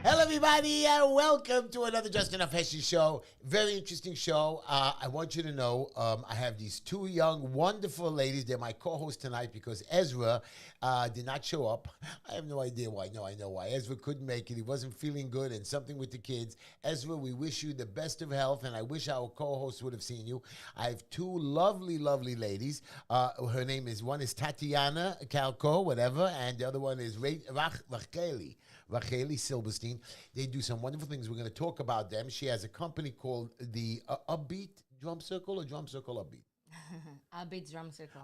Hello, everybody, and welcome to another Just Enough Heshy show. Very interesting show. I want you to know I have these two young, wonderful ladies. They're my co-hosts tonight because Ezra did not show up. I have no idea why. No, I know why. Ezra couldn't make it. He wasn't feeling good and something with the kids. Ezra, we wish you the best of health, and I wish our co-hosts would have seen you. I have two lovely, lovely ladies. Her name is, one is Tatiana Calco, whatever, and the other one is Racheli Silberstein. They do some wonderful things. We're going to talk about them. She has a company called the Upbeat Drum Circle or Drum Circle Upbeat? Upbeat Drum Circle.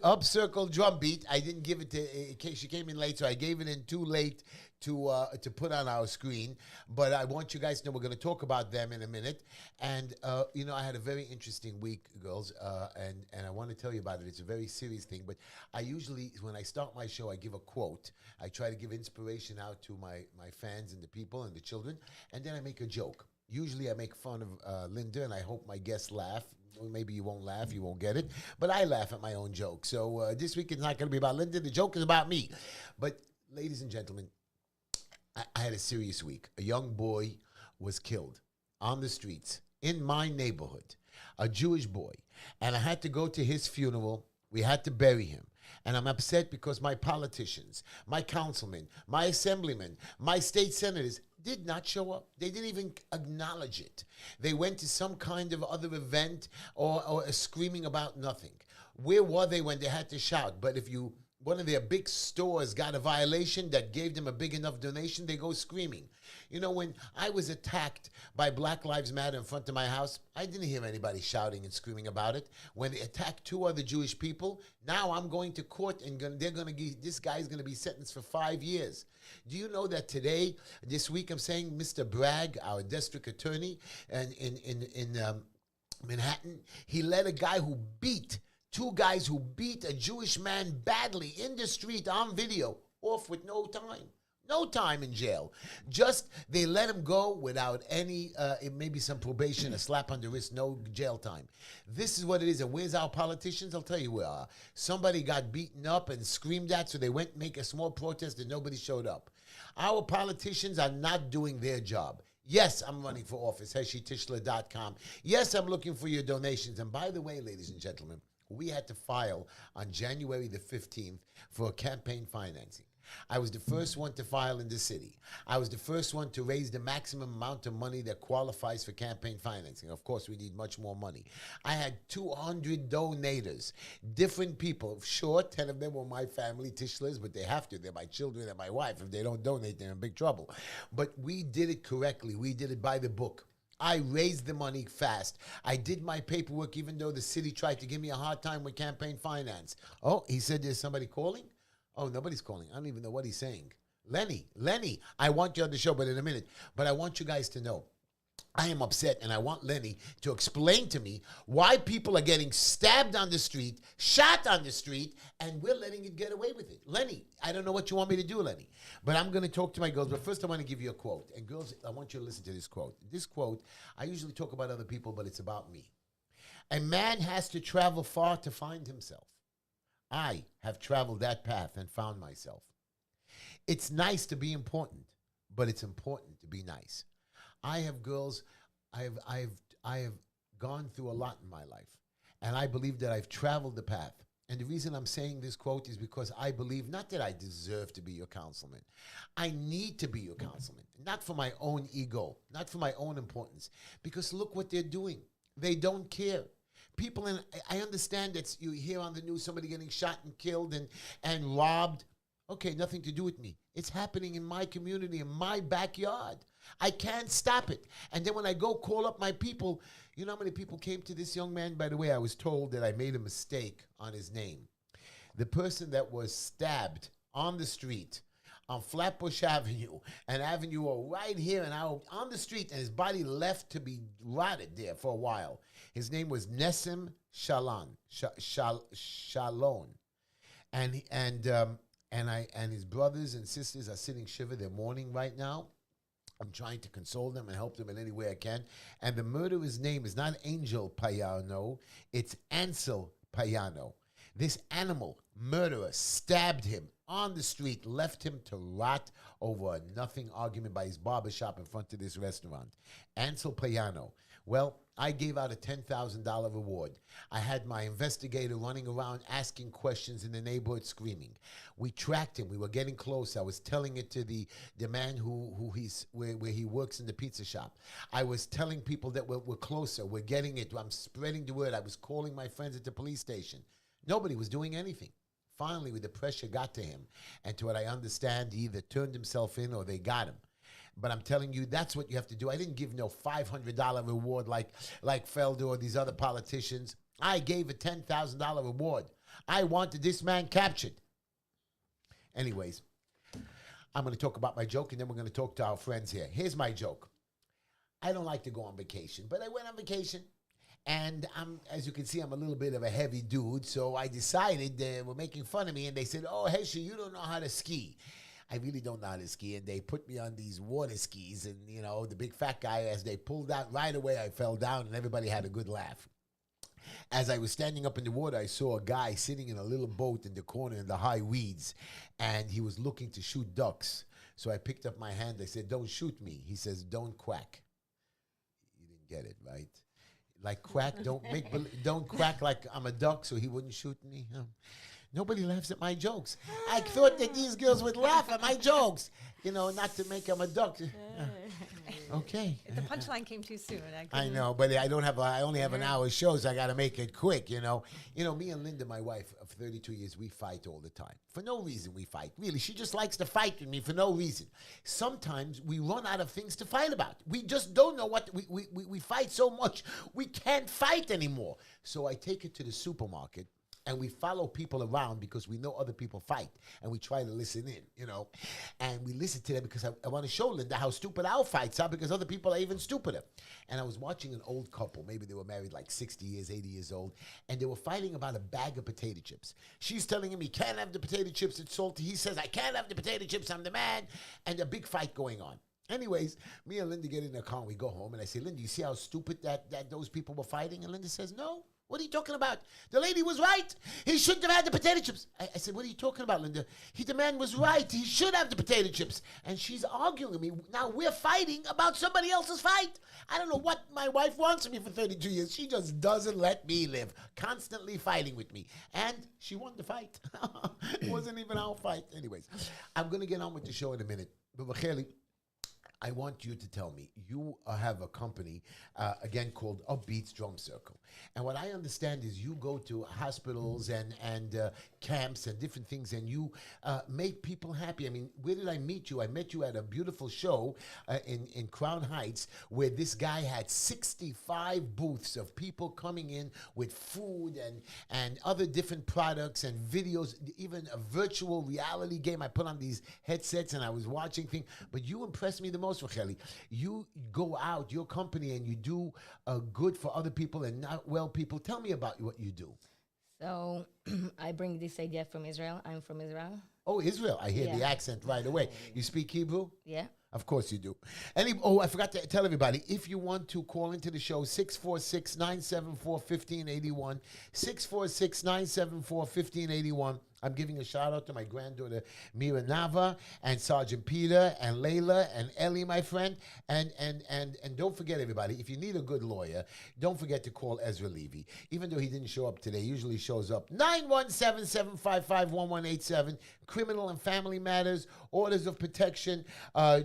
Up Circle Drum Beat. I didn't give it to, in case she came in late, so I gave it in too late to put on our screen. But I want you guys to know we're going to talk about them in a minute. And, I had a very interesting week, girls, and I want to tell you about it. It's a very serious thing. But I usually, when I start my show, I give a quote. I try to give inspiration out to my fans and the people and the children. And then I make a joke. Usually I make fun of Linda, and I hope my guests laugh. Maybe you won't laugh, you won't get it. But I laugh at my own joke. So this week it's not going to be about Linda. The joke is about me. But ladies and gentlemen, I had a serious week. A young boy was killed on the streets in my neighborhood, a Jewish boy. And I had to go to his funeral. We had to bury him. And I'm upset because my politicians, my councilmen, my assemblymen, my state senators did not show up. They didn't even acknowledge it. They went to some kind of other event or screaming about nothing. Where were they when they had to shout? But if one of their big stores got a violation that gave them a big enough donation, they go screaming. You know, when I was attacked by Black Lives Matter in front of my house, I didn't hear anybody shouting and screaming about it. When they attacked two other Jewish people, now I'm going to court and this guy's going to be sentenced for 5 years. Do you know that this week, I'm saying Mr. Bragg, our district attorney in Manhattan, he let two guys who beat a Jewish man badly in the street on video off with no time in jail. Just, they let him go without any, maybe some probation, a slap on the wrist, no jail time. This is what it is. And where's our politicians? I'll tell you where. Somebody got beaten up and screamed at, so they went and make a small protest and nobody showed up. Our politicians are not doing their job. Yes, I'm running for office, HeshyTischler.com. Yes, I'm looking for your donations. And by the way, ladies and gentlemen, we had to file on January the 15th for campaign financing. I was the first one to file in the city. I was the first one to raise the maximum amount of money that qualifies for campaign financing. Of course, we need much more money. I had 200 donators, different people. Sure, 10 of them were my family, Tischlers, but they have to. They're my children and my wife. If they don't donate, they're in big trouble. But we did it correctly. We did it by the book. I raised the money fast. I did my paperwork even though the city tried to give me a hard time with campaign finance. Oh, he said there's somebody calling? Oh, nobody's calling. I don't even know what he's saying. Lenny, I want you on the show, but in a minute. But I want you guys to know, I am upset, and I want Lenny to explain to me why people are getting stabbed on the street, shot on the street, and we're letting it get away with it. Lenny, I don't know what you want me to do, Lenny, but I'm going to talk to my girls. But first, I want to give you a quote. And girls, I want you to listen to this quote. This quote, I usually talk about other people, but it's about me. A man has to travel far to find himself. I have traveled that path and found myself. It's nice to be important, but it's important to be nice. I have gone through a lot in my life, and I believe that I've traveled the path. And the reason I'm saying this quote is because I believe not that I deserve to be your councilman. I need to be your councilman, not for my own ego, not for my own importance, because look what they're doing. They don't care. People, I understand that you hear on the news somebody getting shot and killed and robbed. Okay, nothing to do with me. It's happening in my community, in my backyard. I can't stop it. And then when I go call up my people, you know how many people came to this young man? By the way, I was told that I made a mistake on his name. The person that was stabbed on the street on Flatbush Avenue, an avenue right here and out on the street, and his body left to be rotted there for a while. His name was Nissan Shalom. And his brothers and sisters are sitting shiver. They're mourning right now. I'm trying to console them and help them in any way I can. And the murderer's name is not Angel Payano. It's Ansel Payano. This animal murderer stabbed him on the street, left him to rot over a nothing argument by his barbershop in front of this restaurant. Ansel Payano. Well, I gave out a $10,000 reward. I had my investigator running around asking questions in the neighborhood screaming. We tracked him. We were getting close. I was telling it to the man where he works in the pizza shop. I was telling people that we're closer. We're getting it. I'm spreading the word. I was calling my friends at the police station. Nobody was doing anything. Finally, the pressure got to him. And to what I understand, he either turned himself in or they got him. But I'm telling you, that's what you have to do. I didn't give no $500 reward like Felder or these other politicians. I gave a $10,000 reward. I wanted this man captured. Anyways, I'm going to talk about my joke, and then we're going to talk to our friends here. Here's my joke. I don't like to go on vacation, but I went on vacation. And as you can see, I'm a little bit of a heavy dude, so I decided they were making fun of me, and they said, "Oh, Heshy, you don't know how to ski." I really don't know how to ski, and they put me on these water skis, and, you know, the big fat guy, as they pulled out, right away I fell down, and everybody had a good laugh. As I was standing up in the water, I saw a guy sitting in a little boat in the corner in the high weeds, and he was looking to shoot ducks. So I picked up my hand. I said, "Don't shoot me." He says, "Don't quack." You didn't get it, right? Like quack, don't quack like I'm a duck, so he wouldn't shoot me. Nobody laughs at my jokes. I thought that these girls would laugh at my jokes, you know, not to make them a duck. Okay. The punchline came too soon. I know, but I only have an hour show, so I got to make it quick, you know. You know, me and Linda, my wife of 32 years, we fight all the time. For no reason we fight. Really, she just likes to fight with me for no reason. Sometimes we run out of things to fight about. We just don't know what, we fight so much, we can't fight anymore. So I take her to the supermarket, and we follow people around because we know other people fight. And we try to listen in, you know. And we listen to them because I want to show Linda how stupid our fights are, because other people are even stupider. And I was watching an old couple. Maybe they were married like 60 years, 80 years old. And they were fighting about a bag of potato chips. She's telling him he can't have the potato chips, it's salty. He says, "I can't have the potato chips, I'm the man." And a big fight going on. Anyways, me and Linda get in the car and we go home. And I say, "Linda, you see how stupid that those people were fighting?" And Linda says, "No. What are you talking about? The lady was right. He shouldn't have had the potato chips." I said, "What are you talking about, Linda? The man was right. He should have the potato chips." And she's arguing with me. Now we're fighting about somebody else's fight. I don't know what my wife wants of me for 32 years. She just doesn't let me live. Constantly fighting with me. And she won the fight. It wasn't even our fight. Anyways, I'm going to get on with the show in a minute. But Racheli, I want you to tell me, you have a company, again, called Upbeats Drum Circle. And what I understand is you go to hospitals and camps and different things, and you make people happy. I mean, where did I meet you? I met you at a beautiful show in Crown Heights, where this guy had 65 booths of people coming in with food and other different products and videos, even a virtual reality game. I put on these headsets and I was watching things. But you impressed me the most, Racheli. You go out, your company, and you do good for other people and not well people. Tell me about what you do. So I bring this idea from Israel. I'm from Israel. Oh, Israel. I hear the accent right away. You speak Hebrew? Yeah. Of course you do. I forgot to tell everybody, if you want to call into the show, 646-974-1581, 646-974-1581. I'm giving a shout out to my granddaughter, Mira Nava, and Sergeant Peter, and Layla, and Ellie, my friend. And don't forget, everybody, if you need a good lawyer, don't forget to call Ezra Levy. Even though he didn't show up today, usually shows up. 917-755-1187, criminal and family matters, orders of protection,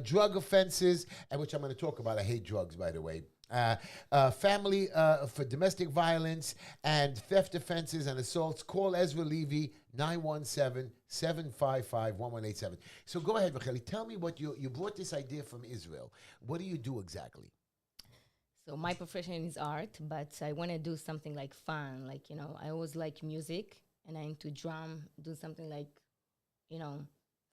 drug offenses, and which I'm going to talk about. I hate drugs, by the way. Family for domestic violence and theft offenses and assaults. Call Ezra Levy, 917-755-1187. So go ahead, Racheli. Tell me what you brought this idea from Israel. What do you do exactly? So my profession is art, but I want to do something like fun. Like, you know, I always like music, and I'm into drum, do something like, you know,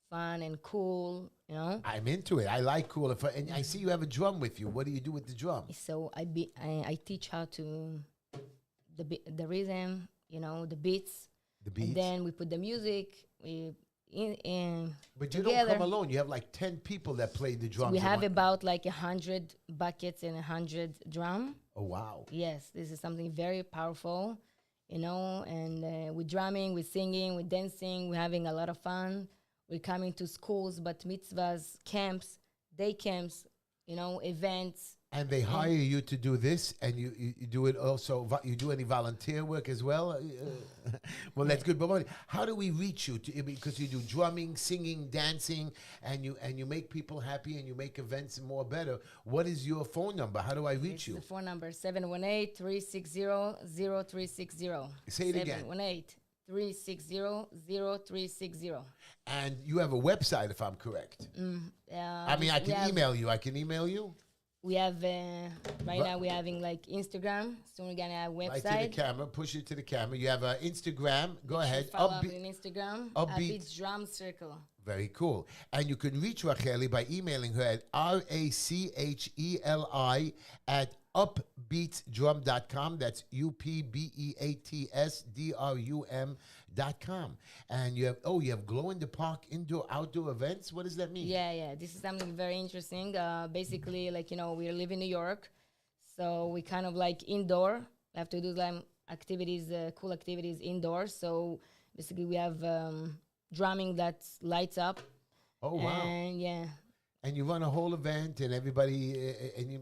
fun and cool, you know. I'm into it. I like cool. And I see you have a drum with you. What do you do with the drum? So I teach how to the rhythm, you know, the beats. The beats. And then we put the music. But you together. Don't come alone. You have like 10 people that play the drums. So we have about like 100 buckets and 100 drum. Oh, wow. Yes, this is something very powerful. you know, and we're drumming, we're singing, we're dancing, we're having a lot of fun. We're coming to schools, bat mitzvahs, camps, day camps, you know, events. And they hire you to do this, and you do it also. You do any volunteer work as well? Well, that's good. But how do we reach you? Because you do drumming, singing, dancing, and you make people happy, and you make events more better. What is your phone number? How do I reach you? The phone number 718-360-0360. Say it again. 718-360-0360. And you have a website, if I'm correct. I mean, I can email you. I can email you. We have, right now we're having like Instagram. Soon we're going to have a website. Right to the camera. Push it to the camera. You have Instagram. Go ahead. Follow up on Instagram. Upbeat Drum Circle. Very cool. And you can reach Racheli by emailing her at RACHELI at upbeatsdrum.com. That's UPBEATSDRUM.com. And you have glow in the park indoor outdoor events. What does that mean? Yeah. This is something very interesting. Basically, like, you know, we live in New York, so we kind of like indoor. We have to do some activities, cool activities indoors. So basically, we have drumming that lights up. Oh wow! And yeah. And you run a whole event, and everybody, we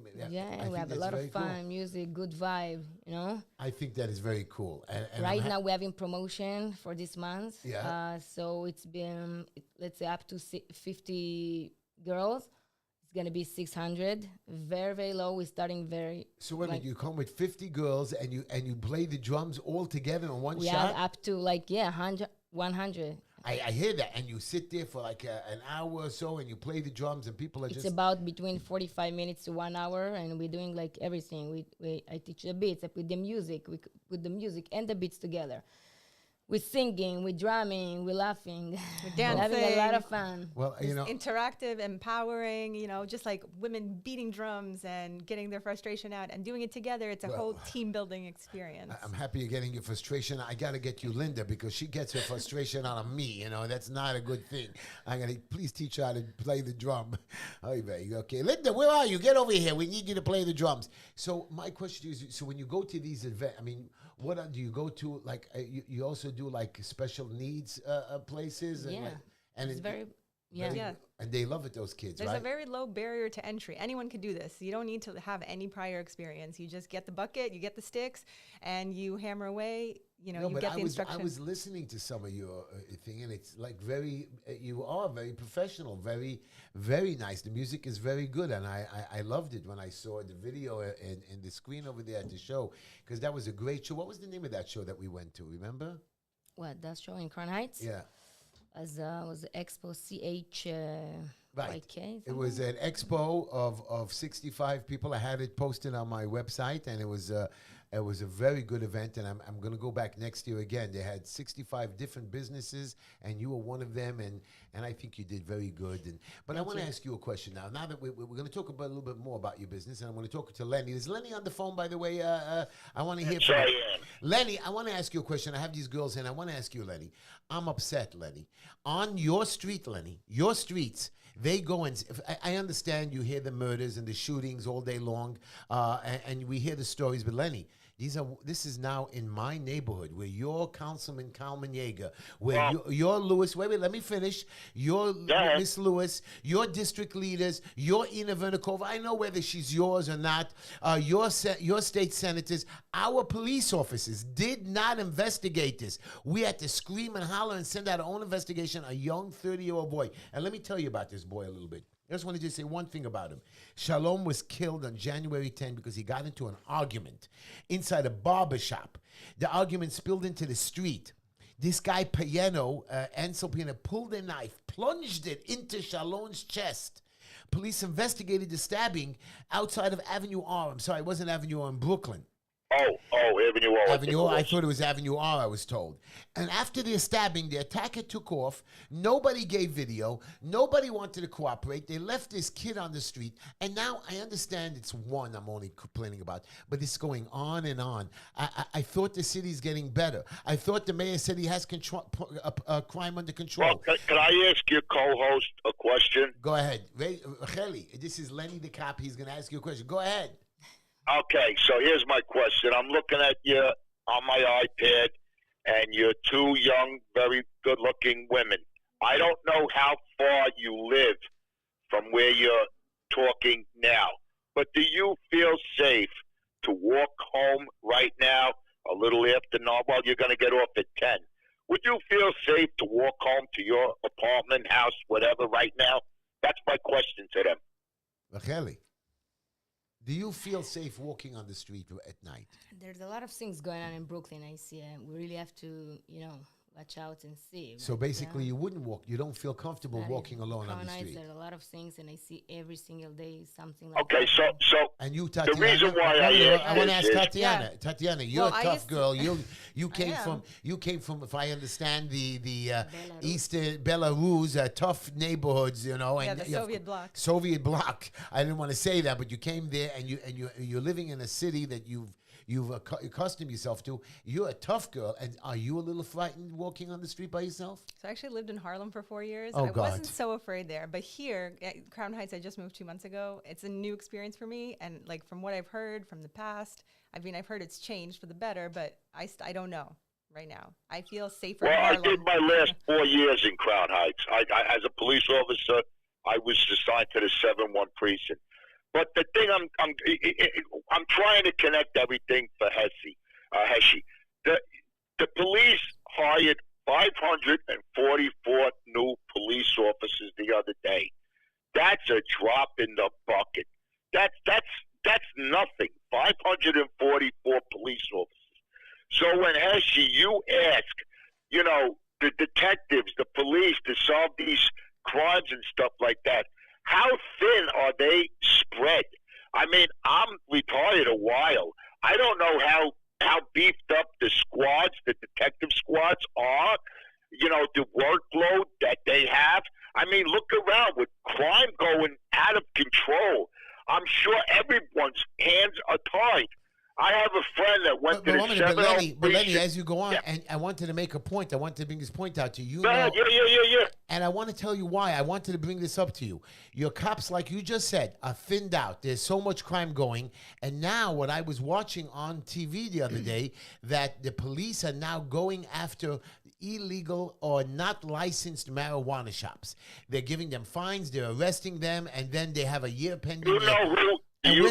have a lot of fun, cool. Music, good vibe, you know. I think that is very cool. And right now we're having promotion for this month. Yeah. So it's been, let's say, up to 50 girls. It's gonna be 600. Very, very low. We're starting very. So wait a minute, you come with 50 girls, and you play the drums all together in one shot. We have up to 100. I hear that, and you sit there for like an hour or so, and you play the drums, and people are It's about between 45 minutes to 1 hour, and we're doing like everything. I teach the beats, I put the music, we put the music and the beats together. We're singing, we're drumming, we're laughing, we're dancing, we're having a lot of fun. Well, you know, interactive, empowering, you know, just like women beating drums and getting their frustration out and doing it together. It's a whole team building experience. I'm happy you're getting your frustration. I got to get you Linda, because she gets her frustration out of me. You know, that's not a good thing. I'm going to please teach her how to play the drum. Okay, Linda, where are you? Get over here. We need you to play the drums. So my question is, so when you go to these events, I mean, what do you go to? Like, you also do like special needs places? Yeah. And it's very. And they love it, those kids, There's right? a very low barrier to entry. Anyone can do this. You don't need to have any prior experience. You just get the bucket, you get the sticks, and you hammer away. You know, you get the instructions. I was listening to some of your thing, and it's like you are very professional, very, very nice. The music is very good, and I loved it when I saw the video and the screen over there at the show, because that was a great show. What was the name of that show that we went to, remember? What, that show in Crown Heights? Yeah. Was Expo CH Right. YK, it was an expo of 65 people. I had it posted on my website, and it was a very good event, and I'm going to go back next year again. They had 65 different businesses, and you were one of them, and I think you did very good. But I want to ask you a question now. Now that we're going to talk a little bit more about your business, and I'm going to talk to Lenny. Is Lenny on the phone, by the way? I want to hear from you. Lenny, I want to ask you a question. I have these girls, and I want to ask you, Lenny. I'm upset, Lenny. On your street, Lenny, your streets, they go and I understand you hear the murders and the shootings all day long, and we hear the stories. But Lenny, this is now in my neighborhood, where your Councilman Kalman Yeager, where your Lewis. Wait, let me finish. Your Miss Lewis, your district leaders, your Ina Vernikova. I know whether she's yours or not. Your state senators, our police officers did not investigate this. We had to scream and holler and send out our own investigation. A young 30-year-old boy, and let me tell you about this boy a little bit. I just want to say one thing about him. Shalom was killed on January 10 because he got into an argument inside a barber shop. The argument spilled into the street. This guy, Ansel Piano, pulled a knife, plunged it into Shalom's chest. Police investigated the stabbing outside of Avenue R. I'm sorry, it wasn't Avenue R in Brooklyn. Avenue R. Avenue R. I thought it was Avenue R, I was told. And after the stabbing, the attacker took off. Nobody gave video. Nobody wanted to cooperate. They left this kid on the street. And now I understand it's one I'm only complaining about, but it's going on and on. I thought the city's getting better. I thought the mayor said he has crime under control. Well, can I ask your co-host a question? Go ahead. Racheli, this is Lenny the cop. He's going to ask you a question. Go ahead. Okay, so here's my question. I'm looking at your on my iPad, and you're two young, very good-looking women. I don't know how far you live from where you're talking now, but do you feel safe to walk home right now a little after 9? Well, you're going to get off at 10. Would you feel safe to walk home to your apartment, house, whatever, right now? That's my question to them. Racheli, do you feel safe walking on the street at night? There's a lot of things going on in Brooklyn. I see. We really have to, watch out and see. So basically, you wouldn't walk. You don't feel comfortable Not walking in alone on Crown the Heights, street. There's a lot of things, and I see every single day something like Okay, that. so And you, the Tatiana, reason why I want to ask is- Tatiana. Tatiana, you're Well, a I tough used to- girl. You came am. from, if I understand, the Belarus. Eastern Belarus, tough neighborhoods, And the Soviet bloc. Soviet bloc. I didn't want to say that, but you came there, and you're living in a city that you've accustomed yourself to. You're a tough girl, and are you a little frightened walking on the street by yourself? So I actually lived in Harlem for 4 years. Oh, I God. wasn't so afraid there. But here at Crown Heights, I just moved 2 months ago. It's a new experience for me. And like from what I've heard from the past, I've heard it's changed for the better, but I don't know right now. I feel safer in Well, I Harlem. did my last 4 years in Crown Heights. I as a police officer, I was assigned to the 7-1 precinct. But the thing I'm trying to connect everything for Heshy. The police hired 544 new police officers the other day. That's a drop in the bucket. That's nothing. 544 police officers. So when Heshy, you ask, the detectives, the police to solve these crimes and stuff like that, how thin are they spread? I mean, I'm retired a while. I don't know how beefed up the squads, the detective squads are, the workload that they have. I mean, look around with crime going out of control. I'm sure everyone's hands are tied. I have a friend that went to the 7-0 But Lenny, precinct. as you go on, Yeah. and I wanted to make a point. I wanted to bring this point out to you. Go ahead. Yeah. And I want to tell you why. I wanted to bring this up to you. Your cops, like you just said, are thinned out. There's so much crime going. And now what I was watching on TV the other day, that the police are now going after illegal or not licensed marijuana shops. They're giving them fines. They're arresting them. And then they have a year pending. You know who? And Who?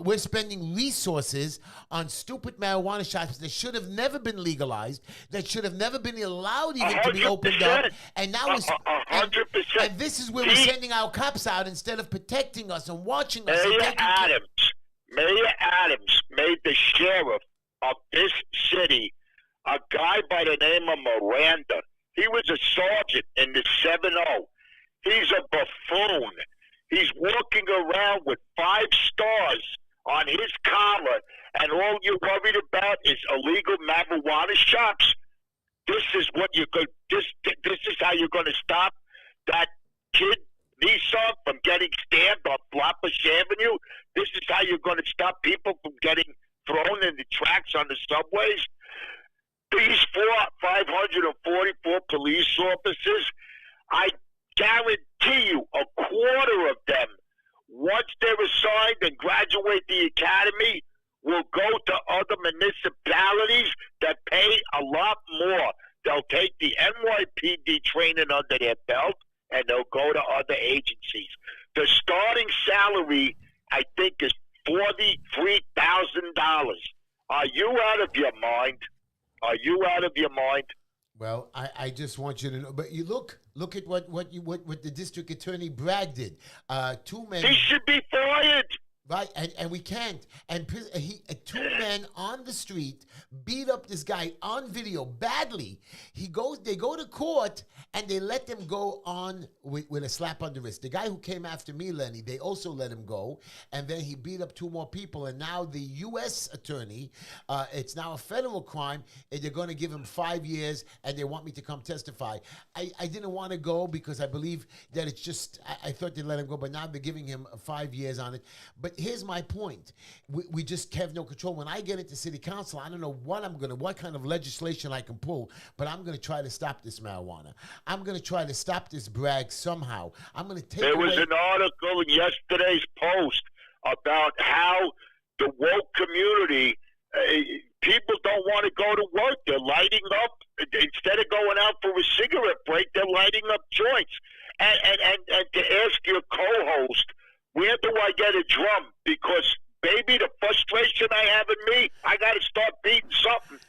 we're spending resources on stupid marijuana shops that should have never been legalized, that should have never been allowed even to be opened up. 100%. And now it's 100%. and this is where we're sending our cops out instead of protecting us and watching us. And Mayor Adams made the sheriff of this city a guy by the name of Miranda. He was a sergeant in the 7-0. He's a buffoon. He's walking around with 5 stars on his collar, and all you're worried about is illegal marijuana shops. This is what you're going. This is how you're going to stop that kid Nissan from getting stabbed on Flatbush Avenue. This is how you're going to stop people from getting thrown in the tracks on the subways. These 544 police officers, I guarantee you, a quarter of them, once they're assigned and graduate the academy, will go to other municipalities that pay a lot more. They'll take the NYPD training under their belt, and they'll go to other agencies. The starting salary, I think, is $43,000. Are you out of your mind? Are you out of your mind? Well, I just want you to know. But you look at what the district attorney Bragg did. 2 men. He should be fired. Right, and we can't. And 2 men on the street beat up this guy on video badly. They go to court, and they let them go on with a slap on the wrist. The guy who came after me, Lenny, they also let him go. And then he beat up 2 more people. And now the U.S. attorney, it's now a federal crime, and they're going to give him 5 years, and they want me to come testify. I didn't want to go because I believe that it's just, I thought they'd let him go, but now they're giving him 5 years on it. But here's my point. We just have no control. When I get into city council, I don't know what kind of legislation I can pull, but I'm going to try to stop this marijuana. I'm going to try to stop this Bragg somehow. I'm going to take There away... was an article in yesterday's Post about how the woke community people don't want to go to work. They're lighting up instead of going out for a cigarette break. They're lighting up joints. And to ask your co-host, where do I get a drum? Because baby, the frustration I have in me, I got to start beating something.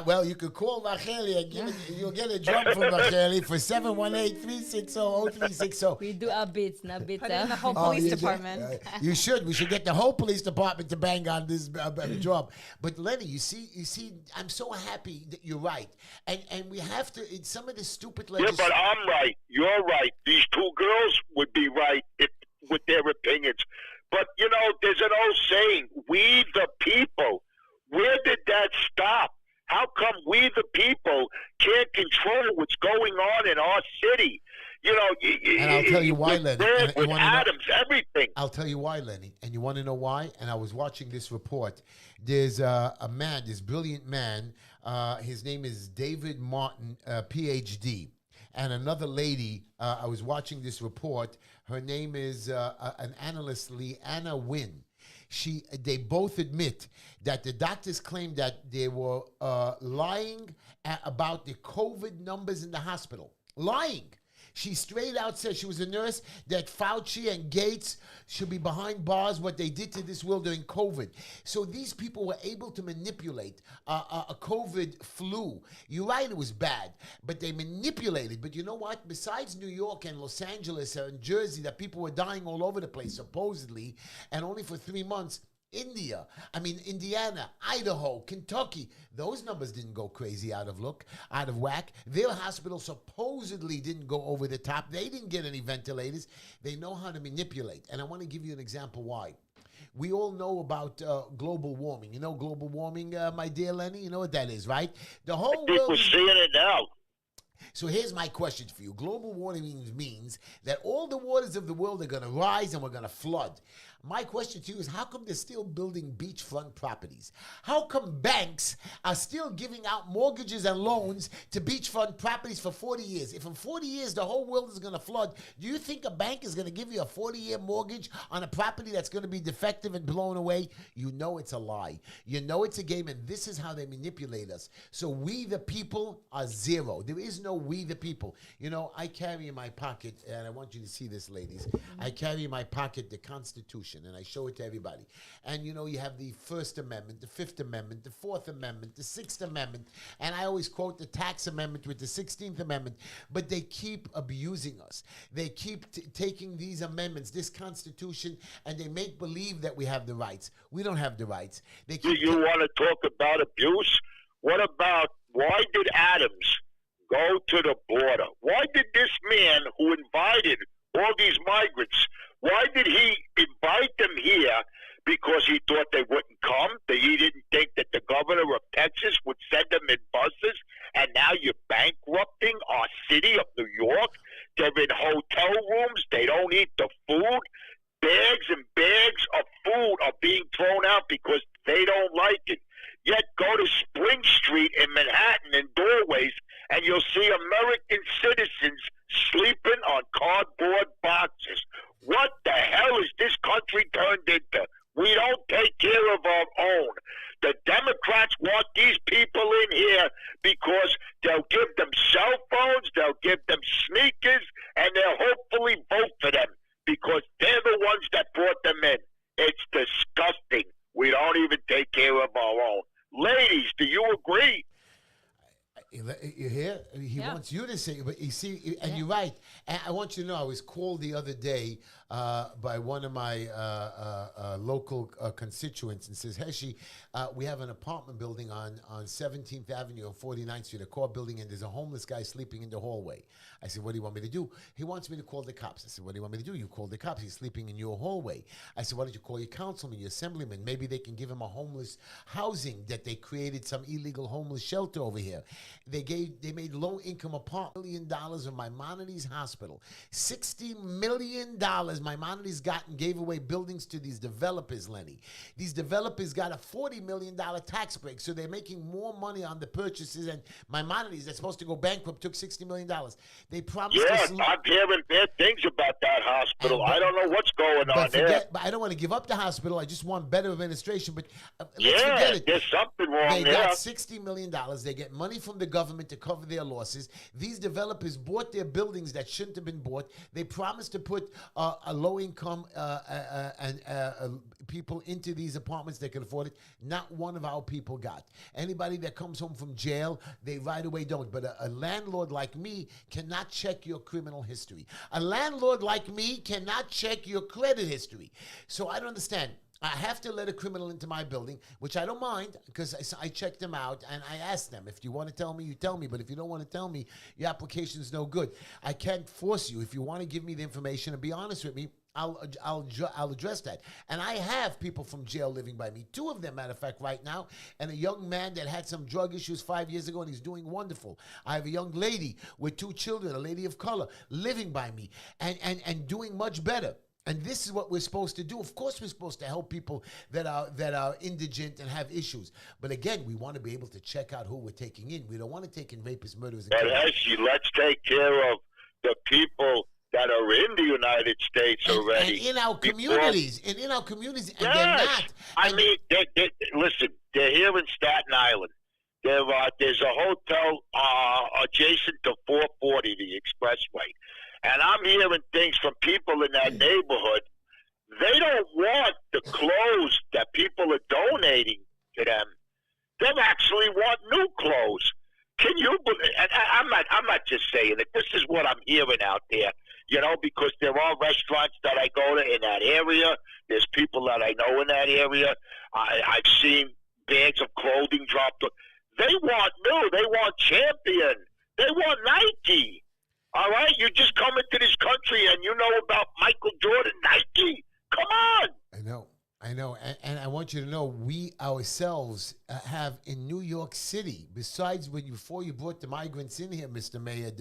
Well, you could call Racheli and you'll get a drum from Racheli for 718-360-0360. We do our bits, not bits. Put it in the whole police you do? department. You should. We should get the whole police department to bang on this drum. But Lenny, you see, I'm so happy that you're right, and we have to. In some of the stupid legislation. Yeah, but I'm right. You're right. These two girls would be right with their opinions. But you know, there's an old saying: "We the people." Where did that stop? How come we the people can't control what's going on in our city? You know, and I'll tell you why, Lenny. With Adams, everything. I'll tell you why, Lenny. And you want to know why? And I was watching this report. There's a man, this brilliant man. His name is David Martin, PhD. And another lady, I was watching this report. Her name is an analyst, Leanna Wynn. They both admit that the doctors claimed that they were lying about the COVID numbers in the hospital. Lying. She straight out said, she was a nurse, that Fauci and Gates should be behind bars what they did to this world during COVID. So these people were able to manipulate a COVID flu. You're right, it was bad, but they manipulated. But you know what? Besides New York and Los Angeles and Jersey, that people were dying all over the place, supposedly, and only for 3 months, Indiana, Idaho, Kentucky, those numbers didn't go crazy out of whack. Their hospital supposedly didn't go over the top. They didn't get any ventilators. They know how to manipulate. And I want to give you an example why. We all know about global warming. You know global warming, my dear Lenny? You know what that is, right? The whole People world... seeing it now. So here's my question for you. Global warming means that all the waters of the world are going to rise and we're going to flood. My question to you is, how come they're still building beachfront properties? How come banks are still giving out mortgages and loans to beachfront properties for 40 years? If in 40 years the whole world is going to flood, do you think a bank is going to give you a 40-year mortgage on a property that's going to be defective and blown away? You know it's a lie. You know it's a game, and this is how they manipulate us. So we the people are zero. There is no we the people. You know, I carry in my pocket, and I want you to see this, ladies. I carry in my pocket the Constitution. And I show it to everybody. And, you know, you have the First Amendment, the Fifth Amendment, the Fourth Amendment, the Sixth Amendment. And I always quote the Tax Amendment with the 16th Amendment. But they keep abusing us. They keep taking these amendments, this Constitution, and they make believe that we have the rights. We don't have the rights. They keep you want to talk about abuse? What about, why did Adams go to the border? Why did this man who invited all these migrants, why did he invite them here? Because he thought they wouldn't come? That he didn't think that the governor of Texas would send them in buses? And now you're bankrupting our city of New York? They're in hotel rooms. They don't eat the food. Bags and bags of food are being thrown out because they don't like it. Yet go to Spring Street in Manhattan in doorways and you'll see American citizens sleeping on cardboard boxes. What the hell is this country turned into? We don't take care of our own. The Democrats want these people in here because they'll give them cell phones, they'll give them sneakers, and they'll hopefully vote for them because they're the ones that brought them in. It's disgusting. We don't even take care of our own. Ladies, do you agree? You hear? He wants you to say, but you see, and you're right. And I want you to know, I was called the other day by one of my local constituents and says, Heshy, we have an apartment building on 17th Avenue and 49th Street, a court building, and there's a homeless guy sleeping in the hallway. I said, what do you want me to do? He wants me to call the cops. I said, what do you want me to do? You call the cops. He's sleeping in your hallway. I said, why don't you call your councilman, your assemblyman? Maybe they can give him a homeless housing, that they created some illegal homeless shelter over here. They made low-income two-bedroom apartment, $1 million of Maimonides Hospital. $60 million Maimonides got and gave away buildings to these developers, Lenny. These developers got a $40 million tax break, so they're making more money on the purchases, and Maimonides, that's supposed to go bankrupt, took $60 million. They promised Yeah, us... I'm hearing bad things about that hospital. I don't know what's going on there. But I don't want to give up the hospital. I just want better administration. But let's Yeah, forget it. there's something wrong They there. got $60 million. They get money from the government to cover their losses. These developers bought their buildings that shouldn't have been bought. They promised to put a low-income people into these apartments that can afford it. Not one of our people got. Anybody that comes home from jail, they right away don't. But a landlord like me cannot check your criminal history. A landlord like me cannot check your credit history. So I don't understand. I have to let a criminal into my building, which I don't mind, because I checked them out and I asked them, if you want to tell me, you tell me. But if you don't want to tell me, your application is no good. I can't force you. If you want to give me the information and be honest with me, I'll address that. And I have people from jail living by me. 2 of them, matter of fact, right now. And a young man that had some drug issues 5 years ago, and he's doing wonderful. I have a young lady with 2 children, a lady of color, living by me and doing much better. And this is what we're supposed to do. Of course, we're supposed to help people that are indigent and have issues. But again, we want to be able to check out who we're taking in. We don't want to take in rapists, murderers, and But killers. Heshy, let's take care of the people that are in the United States already. And in our communities. And in our communities. And Yes. they're not. I mean, listen, they're here in Staten Island. There's a hotel adjacent to 440, the expressway. And I'm hearing things from people in that neighborhood. They don't want the clothes that people are donating to them. They actually want new clothes. Can you believe? And I'm not just saying it. This is what I'm hearing out there. You know, because there are restaurants that I go to in that area. There's people that I know in that area. I've seen bags of clothing dropped. They want new. They want Champion. They want Nike. All right? You just come into this country and you know about Michael Jordan, Nike. Come on. I know. And I want you to know, we ourselves have in New York City, besides before you brought the migrants in here, Mr. Mayor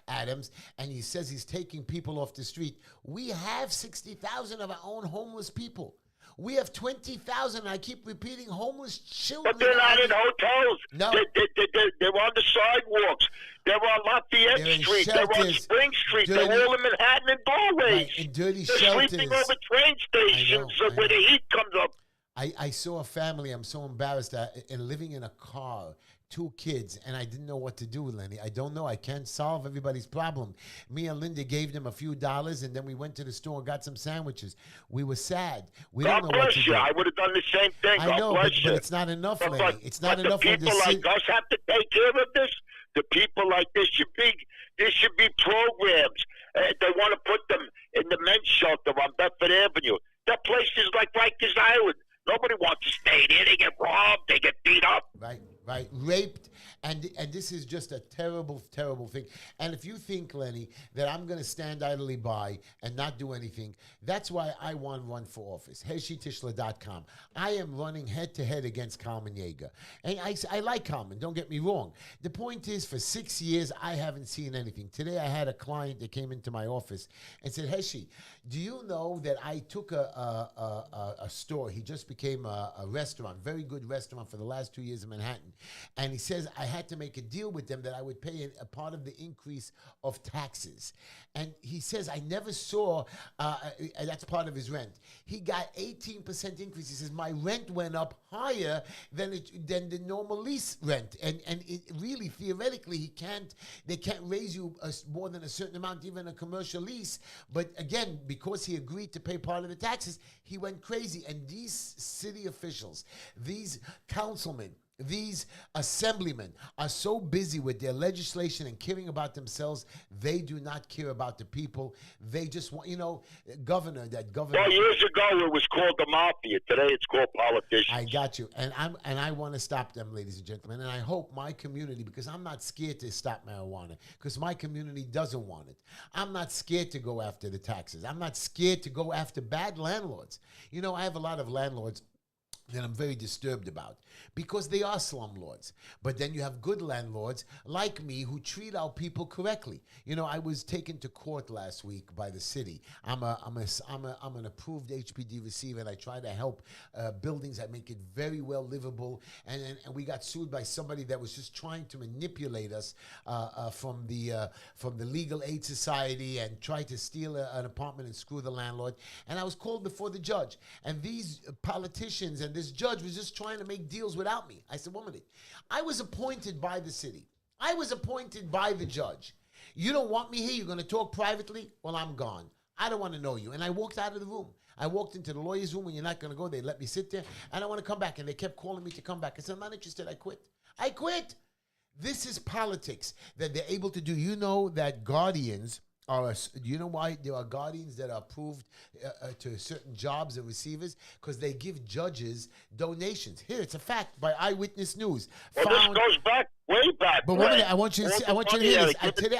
Adams, and he says he's taking people off the street, we have 60,000 of our own homeless people. We have 20,000, I keep repeating, homeless children. But they're not in hotels. No. They're on the sidewalks. They're on Lafayette They're in Street. They're on shelters. Spring Street. Dirty- They're all in Manhattan and doorways. Right, in dirty They're shelters. sleeping over train stations I where know. the heat comes up. I saw a family, I'm so embarrassed, and living in a car, 2 kids, and I didn't know what to do, Lenny. I don't know. I can't solve everybody's problem. Me and Linda gave them a few dollars, and then we went to the store and got some sandwiches. We were sad. We God don't know what to bless you. do. I would have done the same thing. I God know, bless you. but it's not enough, But- Lenny. It's not but enough the for people the like us have to take care of this. The people like this should be. There should be programs. They want to put them in the men's shelter on Bedford Avenue. That place is like Rikers Island. Nobody wants to stay there. They get robbed. They get beat up. Right, raped, and this is just a terrible, terrible thing. And if you think, Lenny, that I'm going to stand idly by and not do anything, that's why I want to run for office. HeshyTischler.com. I am running head-to-head against Carmen Yeager. And I like Carmen, don't get me wrong. The point is, for 6 years, I haven't seen anything. Today, I had a client that came into my office and said, Heshy, do you know that I took a store? He just became a restaurant, very good restaurant for the last 2 years in Manhattan. And he says, I had to make a deal with them that I would pay a part of the increase of taxes. And he says, I never saw, that's part of his rent. He got 18% increase. He says, my rent went up higher than the normal lease rent. And it really, theoretically, they can't raise you more than a certain amount, even a commercial lease. But again, because he agreed to pay part of the taxes, he went crazy. And these city officials, these councilmen, these assemblymen are so busy with their legislation and caring about themselves, they do not care about the people. They just want, governor. Well, years ago it was called the mafia. Today it's called politicians. I got you, and I want to stop them, ladies and gentlemen. And I hope my community, because I'm not scared to stop marijuana, because my community doesn't want it. I'm not scared to go after the taxes. I'm not scared to go after bad landlords. I have a lot of landlords that I'm very disturbed about, because they are slumlords. But then you have good landlords like me who treat our people correctly. You know, I was taken to court last week by the city. I'm an approved HPD receiver, and I try to help buildings that make it very well livable. And we got sued by somebody that was just trying to manipulate us from the Legal Aid Society and try to steal an apartment and screw the landlord. And I was called before the judge, and these politicians and this judge was just trying to make deals without me. I said, 1 minute. I was appointed by the city. I was appointed by the judge. You don't want me here? You're going to talk privately? Well, I'm gone. I don't want to know you. And I walked out of the room. I walked into the lawyer's room. When you're not going to go, they let me sit there. And I want to come back. And they kept calling me to come back. I said, I'm not interested. I quit. I quit. This is politics that they're able to do. You know that guardians do you know why there are guardians that are approved to certain jobs and receivers? Because they give judges donations. Here, it's a fact by Eyewitness News. Well, this goes back, way back. But wait, I want you to see, I want you to hear this. Today,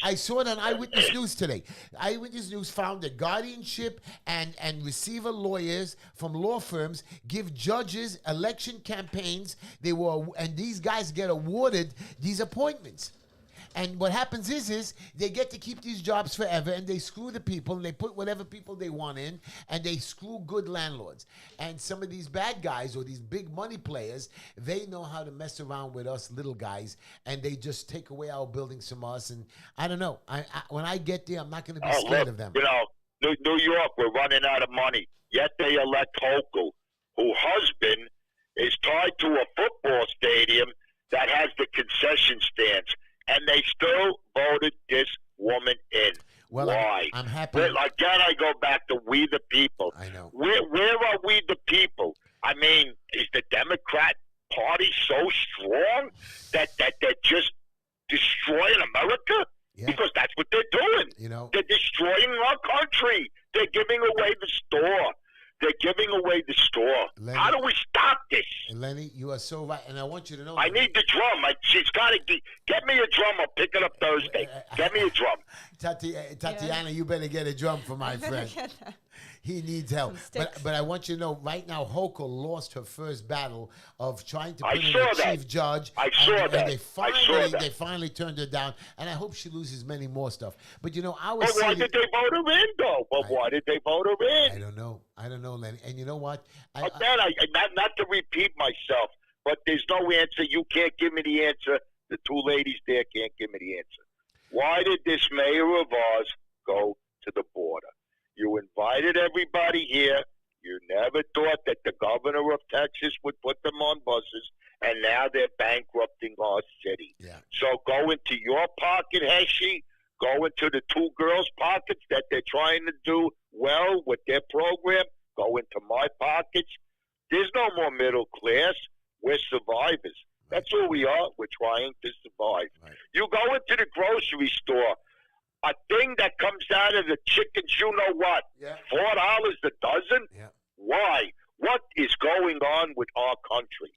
I saw it on Eyewitness News today. Eyewitness News found that guardianship and receiver lawyers from law firms give judges election campaigns. And these guys get awarded these appointments. And what happens is they get to keep these jobs forever, and they screw the people, and they put whatever people they want in, and they screw good landlords. And some of these bad guys or these big money players, they know how to mess around with us little guys, and they just take away our buildings from us. And I don't know. When I get there, I'm not going to be scared of them. You know, New York, we're running out of money. Yet they elect Hochul, whose husband is tied to a football stadium that has the concession stands. And they still voted this woman in. Well, why? I'm happy. Again, I go back to we the people. I know. Where are we the people? I mean, is the Democrat Party so strong that they're just destroying America? Yeah. Because that's what they're doing. You know, they're destroying our country. They're giving away the store. They're giving away the store. Lenny, how do we stop this? Lenny, you are so right, and I want you to know. I need the drum. She's got to get me a drum. I'll pick it up Thursday. Get me a drum. Tatiana, you better get a drum for my friend. He needs help. But I want you to know, right now, Hochul lost her first battle of trying to put in a chief judge. I saw that. And they finally turned her down, and I hope she loses many more stuff. But, you know, But why did they vote her in, though? Why did they vote her in? I don't know, Lenny. And you know what? Not to repeat myself, but there's no answer. You can't give me the answer. The two ladies there can't give me the answer. Why did this mayor of ours go to the border? You invited everybody here. You never thought that the governor of Texas would put them on buses, and now they're bankrupting our city. Yeah. So go into your pocket, Heshy. Go into the two girls' pockets that they're trying to do well with their program. Go into my pockets. There's no more middle class. We're survivors. That's who we are. We're trying to survive. Right. You go into the grocery store, a thing that comes out of the chickens, you know what? Yeah. $4 a dozen? Yeah. Why? What is going on with our country?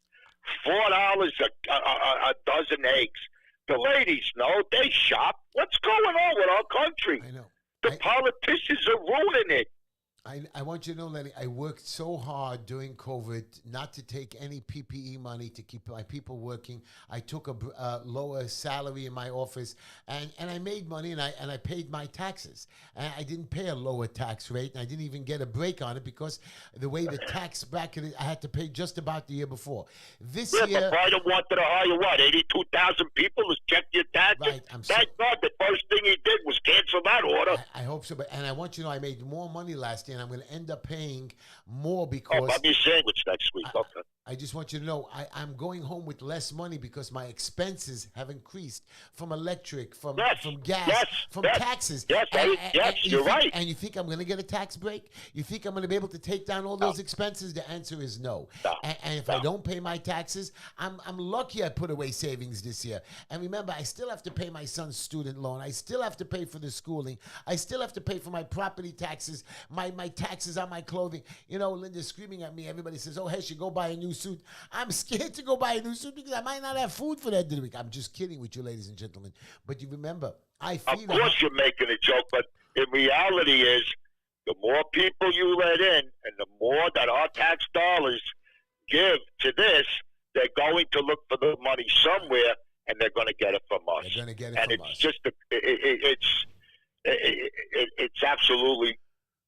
$4 a dozen eggs. The ladies know. They shop. What's going on with our country? I know. The politicians are ruining it. I want you to know, Lenny, I worked so hard during COVID not to take any PPE money to keep my people working. I took a lower salary in my office, and I made money, and I paid my taxes. And I didn't pay a lower tax rate, and I didn't even get a break on it because the way the tax bracket, I had to pay just about the year before. This year... But Biden wanted to hire, 82,000 people to check your taxes? Right. Thank God the first thing he did was cancel that order. I hope so. And I want you to know I made more money last year, and I'm going to end up paying more because... buy me a sandwich next week. Okay. I just want you to know I'm going home with less money because my expenses have increased from electric, from gas, from taxes. Yes, you're right. And you think I'm going to get a tax break? You think I'm going to be able to take down all those expenses? The answer is no. And if I don't pay my taxes, I'm lucky I put away savings this year. And remember, I still have to pay my son's student loan. I still have to pay for the schooling. I still have to pay for my property taxes, my taxes on my clothing. You know, Linda's screaming at me. Everybody says, oh, Heshy, go buy a new suit. I'm scared to go buy a new suit because I might not have food for that week. I'm just kidding with you, ladies and gentlemen. But you remember, Of course you're making a joke, but in reality is The more people you let in, and the more that our tax dollars give to this, they're going to look for the money somewhere, and they're going to get it from us. They're going to get it and from it's us. just it's absolutely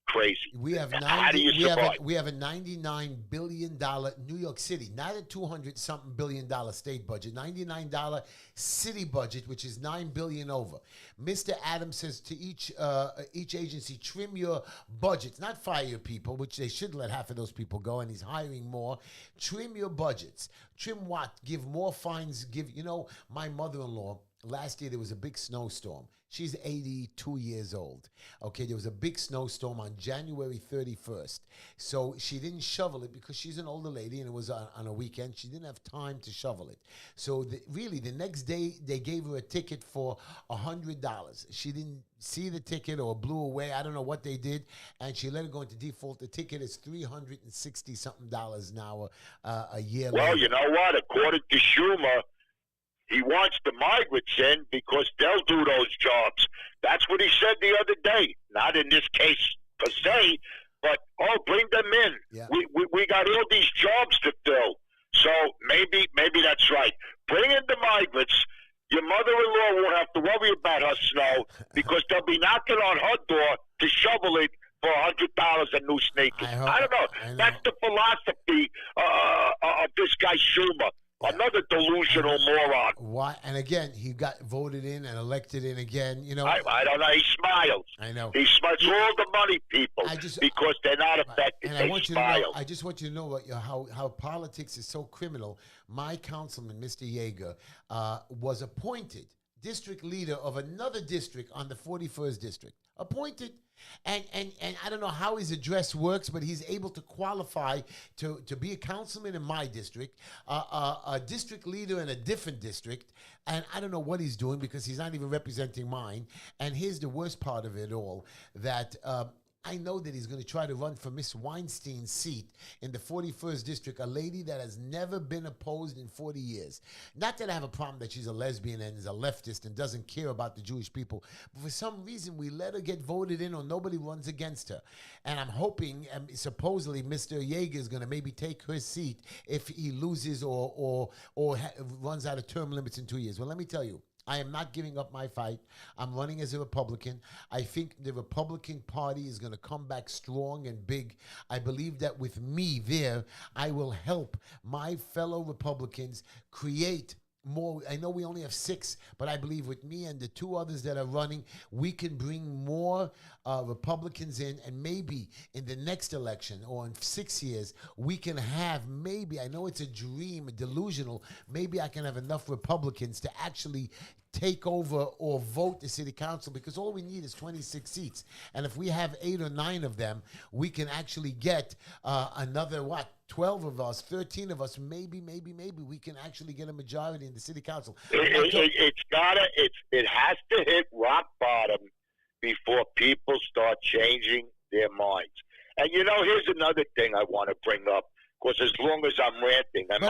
crazy. We have How do you survive? we have a $99 billion New York City, not a $200-something billion state budget, $99 city budget, which is $9 billion over. Mr. Adams says to each agency, trim your budgets, not fire your people, which they should let half of those people go, and he's hiring more. Trim your budgets. Trim what? Give more fines. My mother-in-law, last year there was a big snowstorm. She's 82 years old. Okay, there was a big snowstorm on January 31st. So she didn't shovel it because she's an older lady and it was on a weekend. She didn't have time to shovel it. So really, the next day, they gave her a ticket for $100. She didn't see the ticket or blew away. I don't know what they did. And she let it go into default. The ticket is $360-something now a year later. Well, you know what? According to Schumer, he wants the migrants in because they'll do those jobs. That's what he said the other day. Not in this case per se, but, bring them in. Yeah. We got all these jobs to fill. So maybe that's right. Bring in the migrants. Your mother-in-law won't have to worry about her snow because they'll be knocking on her door to shovel it for $100 a new sneakers. I don't know. That's the philosophy of this guy Schumer. Yeah. Another delusional moron. Why? And again, he got voted in and elected in again. I don't know. He smiles. I know. He smiles. All the money people because they're not affected. And they smile. I just want you to know how politics is so criminal. My councilman, Mr. Yeager, was appointed district leader of another district on the 41st district. Appointed. And I don't know how his address works, but he's able to qualify to be a councilman in my district, a district leader in a different district, and I don't know what he's doing because he's not even representing mine. And here's the worst part of it all, that I know that he's going to try to run for Miss Weinstein's seat in the 41st district, a lady that has never been opposed in 40 years. Not that I have a problem that she's a lesbian and is a leftist and doesn't care about the Jewish people, but for some reason we let her get voted in or nobody runs against her. And I'm hoping, supposedly, Mr. Yeager is going to maybe take her seat if he loses or runs out of term limits in 2 years. Well, let me tell you, I am not giving up my fight. I'm running as a Republican. I think the Republican Party is going to come back strong and big. I believe that with me there, I will help my fellow Republicans create more. I know we only have 6, but I believe with me and the 2 others that are running, we can bring more Republicans in, and maybe in the next election or in 6 years, we can have maybe, I know it's a dream, a delusional, maybe I can have enough Republicans to actually take over or vote the city council, because all we need is 26 seats. And if we have 8 or 9 of them, we can actually get another, 12 of us, 13 of us, maybe we can actually get a majority in the city council. It has to hit rock bottom before people start changing their minds. And here's another thing I want to bring up, because as long as I'm ranting, But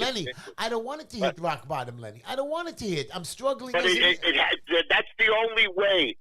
Lenny, I don't want it to hit rock bottom, Lenny. I don't want it to hit. I'm struggling. But that's the only way.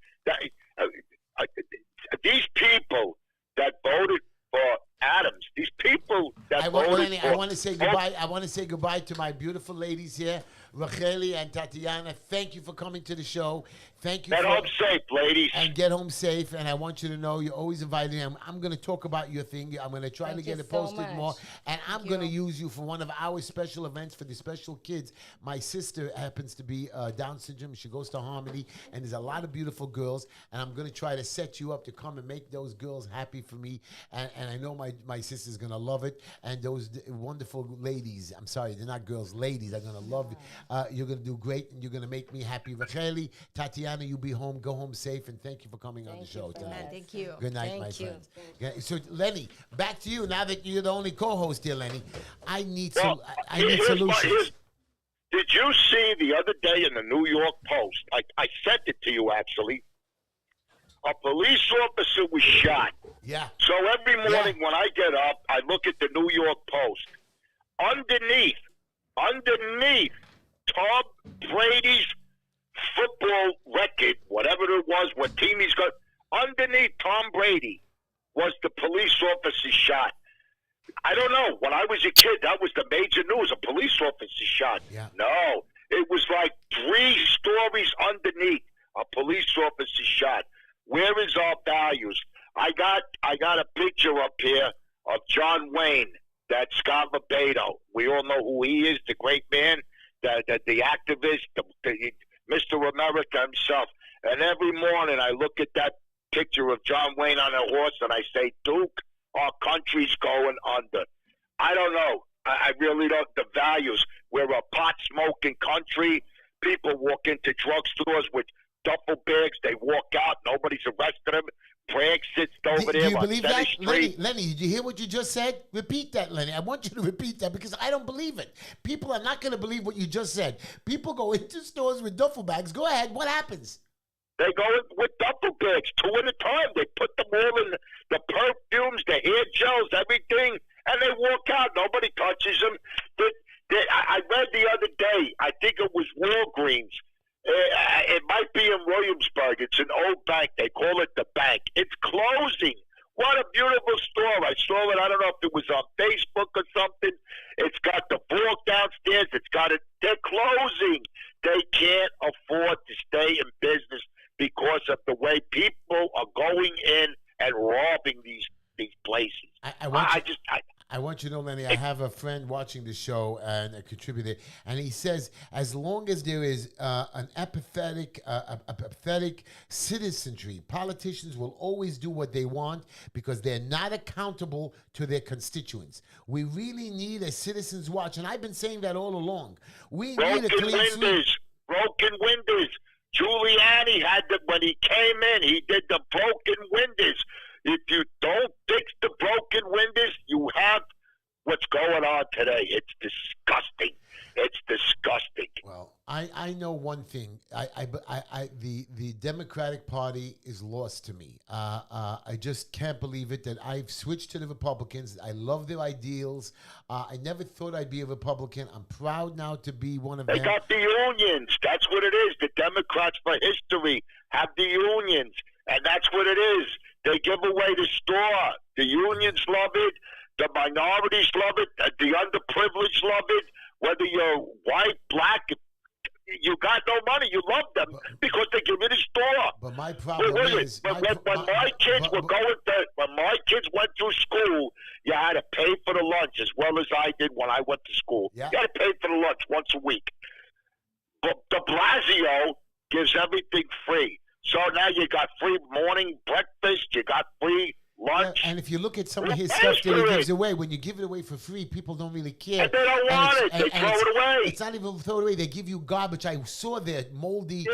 These people that voted for Adams, these people that voted for... I want to say goodbye. I want to say goodbye to my beautiful ladies here, Racheli and Tatiana. Thank you for coming to the show. Thank you. Get home safe, ladies. And get home safe. And I want you to know you're always invited. I'm going to talk about your thing. I'm going to try to get it posted more. And I'm going to use you for one of our special events for the special kids. My sister happens to be Down syndrome. She goes to Harmony. And there's a lot of beautiful girls. And I'm going to try to set you up to come and make those girls happy for me. And I know my sister's going to love it. And those wonderful ladies, I'm sorry, they're not girls, ladies, are going to love it. You're going to do great. And you're going to make me happy. Racheli, Tatiana, you be home. Go home safe, and thank you for coming on the show tonight. Thank you. Good night, my friends. Okay, so, Lenny, back to you. Now that you're the only co-host here, Lenny, I need solutions. Did you see the other day in the New York Post? I sent it to you, actually. A police officer was shot. Yeah. So every morning when I get up, I look at the New York Post. Underneath Tom Brady's football record, whatever it was, what team he's got, underneath Tom Brady, was the police officer shot. I don't know. When I was a kid, that was the major news. A police officer shot. Yeah. No, it was like 3 stories underneath. A police officer shot. Where is our values? I got a picture up here of John Wayne, that Scott Lebedo. We all know who he is, the great man, the activist, Mr. America himself. And every morning I look at that picture of John Wayne on a horse and I say, Duke, our country's going under. I don't know. I really don't. The values. We're a pot-smoking country. People walk into drugstores with duffel bags. They walk out. Nobody's arrested them. Bragg sits over there. Do you believe that? Street. Lenny, did you hear what you just said? Repeat that, Lenny. I want you to repeat that because I don't believe it. People are not going to believe what you just said. People go into stores with duffel bags. Go ahead. What happens? They go in with duffel bags, 2 at a time. They put them all in the perfumes, the hair gels, everything, and they walk out. Nobody touches them. I read the other day, I think it was Walgreens. It might be in Williamsburg. It's an old bank. They call it the bank. It's closing. What a beautiful store. I saw it. I don't know if it was on Facebook or something. It's got the vault downstairs. It's got it. They're closing. They can't afford to stay in business because of the way people are going in and robbing these places. I want you to know, Lenny, I have a friend watching the show and a contributor, and he says as long as there is an apathetic citizenry, politicians will always do what they want because they're not accountable to their constituents. We really need a citizens' watch, and I've been saying that all along. We need a clean sweep. Broken windows. Giuliani had when he came in, he did the broken windows. If you don't fix the broken windows, you have what's going on today. It's disgusting. It's disgusting. Well, I know one thing. The Democratic Party is lost to me. I just can't believe it that I've switched to the Republicans. I love their ideals. I never thought I'd be a Republican. I'm proud now to be one of them. They got the unions. That's what it is. The Democrats for history have the unions, and that's what it is. They give away the store. The unions love it. The minorities love it. The underprivileged love it. Whether you're white, black, you got no money. You love them because they give you the store. But my problem is... when my kids went through school, you had to pay for the lunch as well as I did when I went to school. Yeah. You had to pay for the lunch once a week. But de Blasio gives everything free. So now you got free morning breakfast, you got free lunch. Yeah, and if you look at some of his stuff that he gives away, when you give it away for free, people don't really care. And they don't want it. They throw it away. It's not even throw it away. They give you garbage. I saw their moldy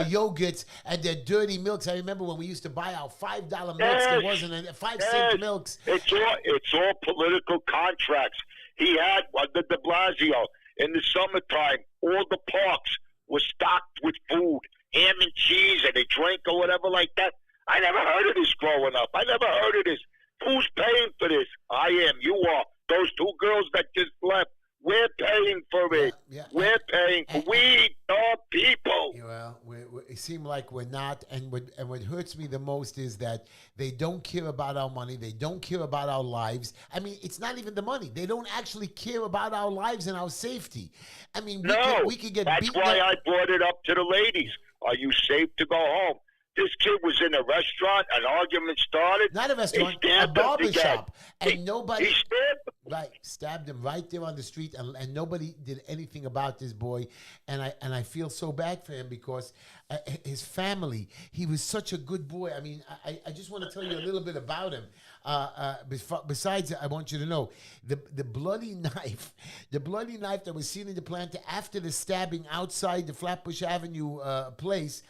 yogurts and their dirty milks. I remember when we used to buy our $5 milks. There wasn't a 5-cent milks. It's all political contracts. He had, under de Blasio, in the summertime, all the parks were stocked with food. Ham and cheese and a drink or whatever like that. I never heard of this growing up. I never heard of this. Who's paying for this? I am. You are. Those 2 girls that just left, we're paying for it. We're paying for we the people. Well, it seems like we're not. And what hurts me the most is that they don't care about our money. They don't care about our lives. I mean, it's not even the money. They don't actually care about our lives and our safety. I mean, we could get beaten. That's why I brought it up to the ladies. Are you safe to go home? This kid was in a restaurant. An argument started. Not a restaurant, a barber shop. And nobody... stabbed him right there on the street. And nobody did anything about this boy. And I feel so bad for him because his family, he was such a good boy. I mean, I just want to tell you a little bit about him. Besides, I want you to know, the bloody knife that was seen in the plant after the stabbing outside the Flatbush Avenue place,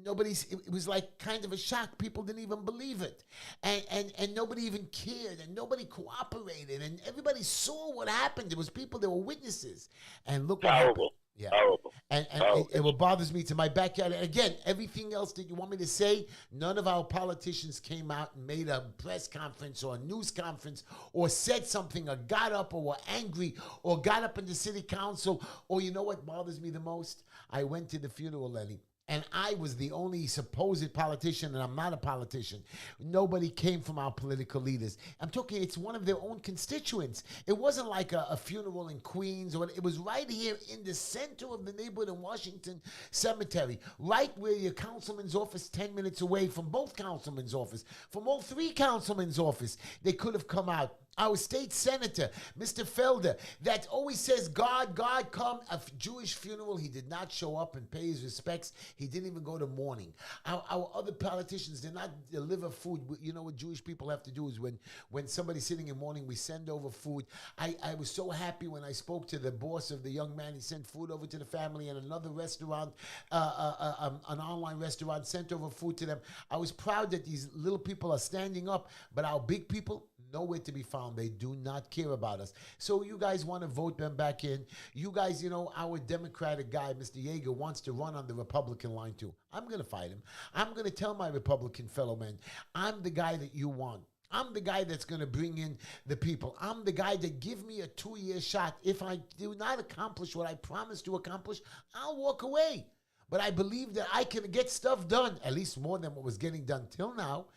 it was like kind of a shock. People didn't even believe it. And nobody even cared, and nobody cooperated, and everybody saw what happened. There was people, there were witnesses. And look what happened. Yeah. Terrible. And it what bothers me to my backyard. And again, everything else that you want me to say, none of our politicians came out and made a press conference or a news conference or said something or got up or were angry or got up in the city council. Or you know what bothers me the most? I went to the funeral, Lenny. and I was the only supposed politician, and I'm not a politician. Nobody came from our political leaders. I'm talking, it's one of their own constituents. It wasn't like a funeral in Queens, or it was right here in the center of the neighborhood in Washington Cemetery, right where your councilman's office, 10 minutes away from both councilmen's office, from all three councilmen's office. They could have come out. Our state senator, Mr. Felder, that always says, God, God, come. A Jewish funeral, he did not show up and pay his respects. He didn't even go to mourning. Our other politicians did not deliver food. You know what Jewish people have to do is when somebody's sitting in mourning, we send over food. I was so happy when I spoke to the boss of the young man. He sent food over to the family, and another restaurant, an online restaurant, sent over food to them. I was proud that these little people are standing up, but our big people, nowhere to be found. They do not care about us. So you guys want to vote them back in. You guys, you know, our Democratic guy, Mr. Yeager, wants to run on the Republican line too. I'm going to fight him. I'm going to tell my Republican fellow men, I'm the guy that you want. I'm the guy that's going to bring in the people. I'm the guy that give me a 2-year shot. If I do not accomplish what I promised to accomplish, I'll walk away. But I believe that I can get stuff done, at least more than what was getting done till now.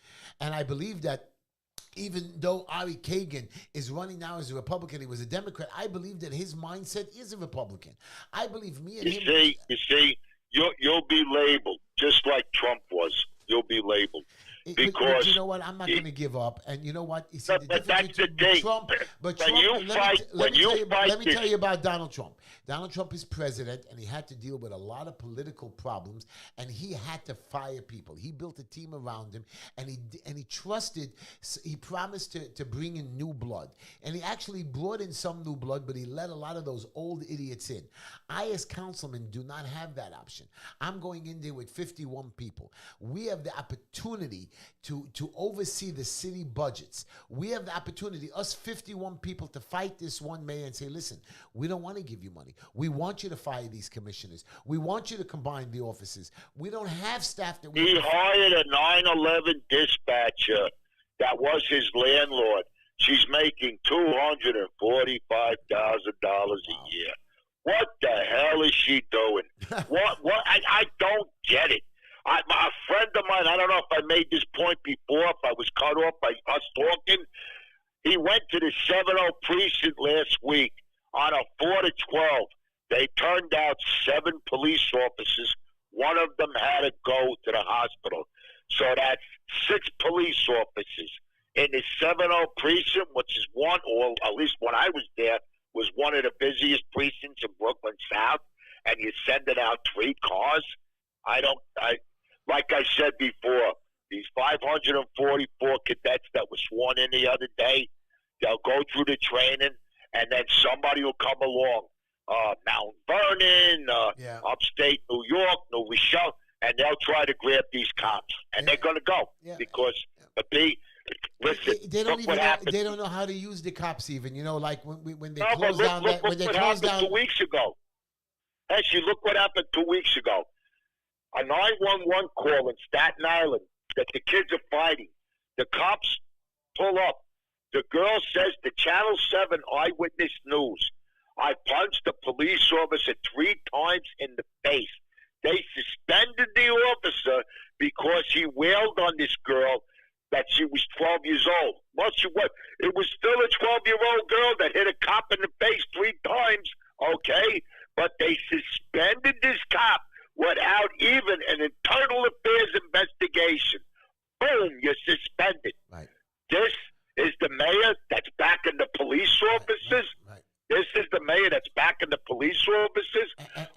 And I believe that even though Ari Kagan is running now as a Republican, he was a Democrat, I believe that his mindset is a Republican. I believe me and him... You see, you'll be labeled, just like Trump was. You'll be labeled. Because but you know what? I'm not going to give up. And you know what? You see, but that's the thing. Trump, but when Trump, you fight, let me tell you about Donald Trump. Donald Trump is president, and he had to deal with a lot of political problems, and he had to fire people. He built a team around him, and he trusted. He promised to bring in new blood, and he actually brought in some new blood, but he let a lot of those old idiots in. I, as councilman, do not have that option. I'm going in there with 51 people. We have the opportunity to oversee the city budgets. We have the opportunity, us 51 people, to fight this one mayor and say, listen, we don't want to give you money. We want you to fire these commissioners. We want you to combine the offices. We don't have staff that... He hired a 9/11 dispatcher that was his landlord. She's making $245,000 a year. What the hell is she doing? What? I don't get it. A friend of mine, I don't know if I made this point before, if I was cut off by us talking, he went to the 70 precinct last week on a 4 to 12. They turned out 7 police officers. One of them had to go to the hospital. So that's 6 police officers. In the 70 precinct, which is one, or at least when I was there, was one of the busiest precincts in Brooklyn South, and you're sending out 3 cars. Like I said before, these 544 cadets that were sworn in the other day, they'll go through the training, and then somebody will come along, Mount Vernon, upstate New York, New Rochelle, and they'll try to grab these cops, and they're going to go because listen. They don't even know, they don't know how to use the cops even. You know, like when they close down. Look what happened 2 weeks ago. Actually, look what happened 2 weeks ago. A 911 call in Staten Island that the kids are fighting. The cops pull up. The girl says to Channel 7 Eyewitness News, I punched the police officer 3 times in the face. They suspended the officer because he wailed on this girl that she was 12 years old. Well, it was still a 12-year-old girl that hit a cop in the face 3 times, okay? But they suspended this cop without even an internal affairs investigation. Boom, you're suspended. Right. This is the mayor that's backing the police officers. Right. This is the mayor that's backing the police officers.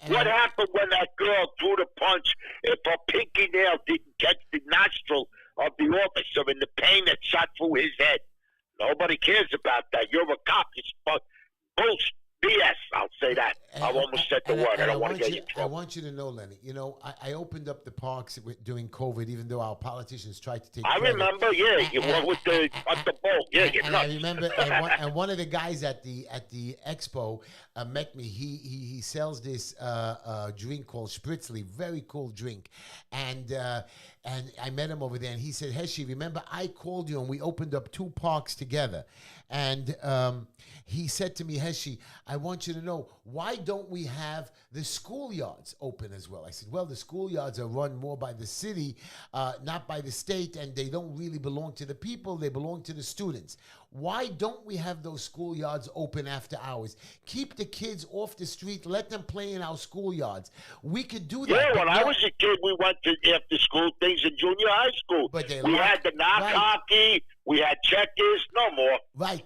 What happened when that girl threw the punch if her pinky nail didn't catch the nostril of the officer in the pain that shot through his head? Nobody cares about that. You're a cop. It's bullshit. BS, I'll say that. I almost said the word. I don't want to get you in trouble. I want you to know, Lenny, you know, I opened up the parks during COVID, even though our politicians tried to take credit. Remember, you went with the boat. Yeah, and I remember, and one of the guys at the expo met me. He sells this drink called Spritzli, very cool drink, and I met him over there, and he said, Heshy, remember I called you and we opened up 2 parks together. And he said to me, Heshy, I want you to know, why don't we have the schoolyards open as well? I said, well, the schoolyards are run more by the city, not by the state, and they don't really belong to the people. They belong to the students. Why don't we have those schoolyards open after hours? Keep the kids off the street. Let them play in our schoolyards. We could do that. Yeah, when I was a kid, we went to after school things in junior high school. But we had the knock hockey. We had checkers. No more. Right.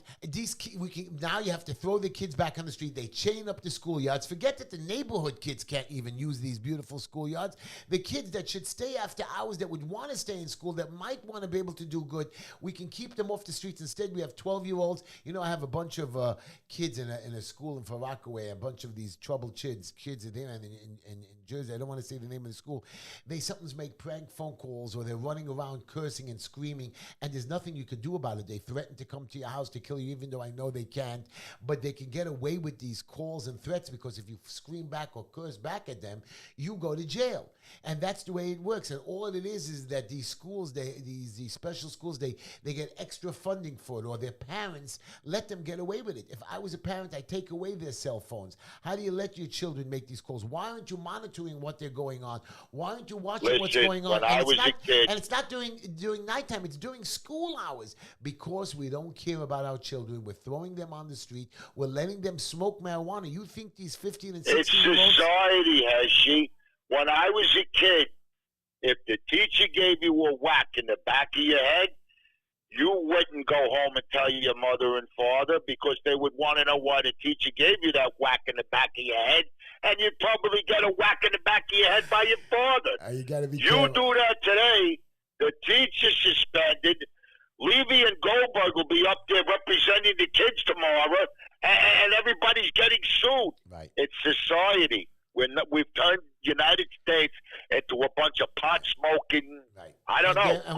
Now you have to throw the kids back on the street. They chain up the schoolyards. Forget that the neighborhood kids can't even use these beautiful schoolyards. The kids that should stay after hours, that would want to stay in school, that might want to be able to do good, we can keep them off the streets. Instead, we have 12-year-olds. You know, I have a bunch of kids in a school in Far Rockaway, a bunch of these troubled kids in there in Jersey. I don't want to say the name of the school. They sometimes make prank phone calls, or they're running around cursing and screaming, and there's nothing you could do about it. They threaten to come to your house to kill you, even though I know they can't. But they can get away with these calls and threats, because if you scream back or curse back at them, you go to jail. And that's the way it works. And all it is that these schools, these special schools, they get extra funding for it, or their parents let them get away with it. If I was a parent, I'd take away their cell phones. How do you let your children make these calls? Why aren't you monitoring what they're going on? Why aren't you watching what's going on? And it's not during nighttime, it's during school hours, because we don't care about our children. We're throwing them on the street. We're letting them smoke marijuana. You think these 15 and 16-year-olds... It's society, Heshy. When I was a kid, if the teacher gave you a whack in the back of your head, you wouldn't go home and tell your mother and father, because they would want to know why the teacher gave you that whack in the back of your head, and you'd probably get a whack in the back of your head by your father. You gotta be You careful. do that today, the teacher's suspended. Levy and Goldberg will be up there representing the kids tomorrow, and everybody's getting sued. Right. It's society. We've turned United States into a bunch of pot smoking. Right. I don't know. And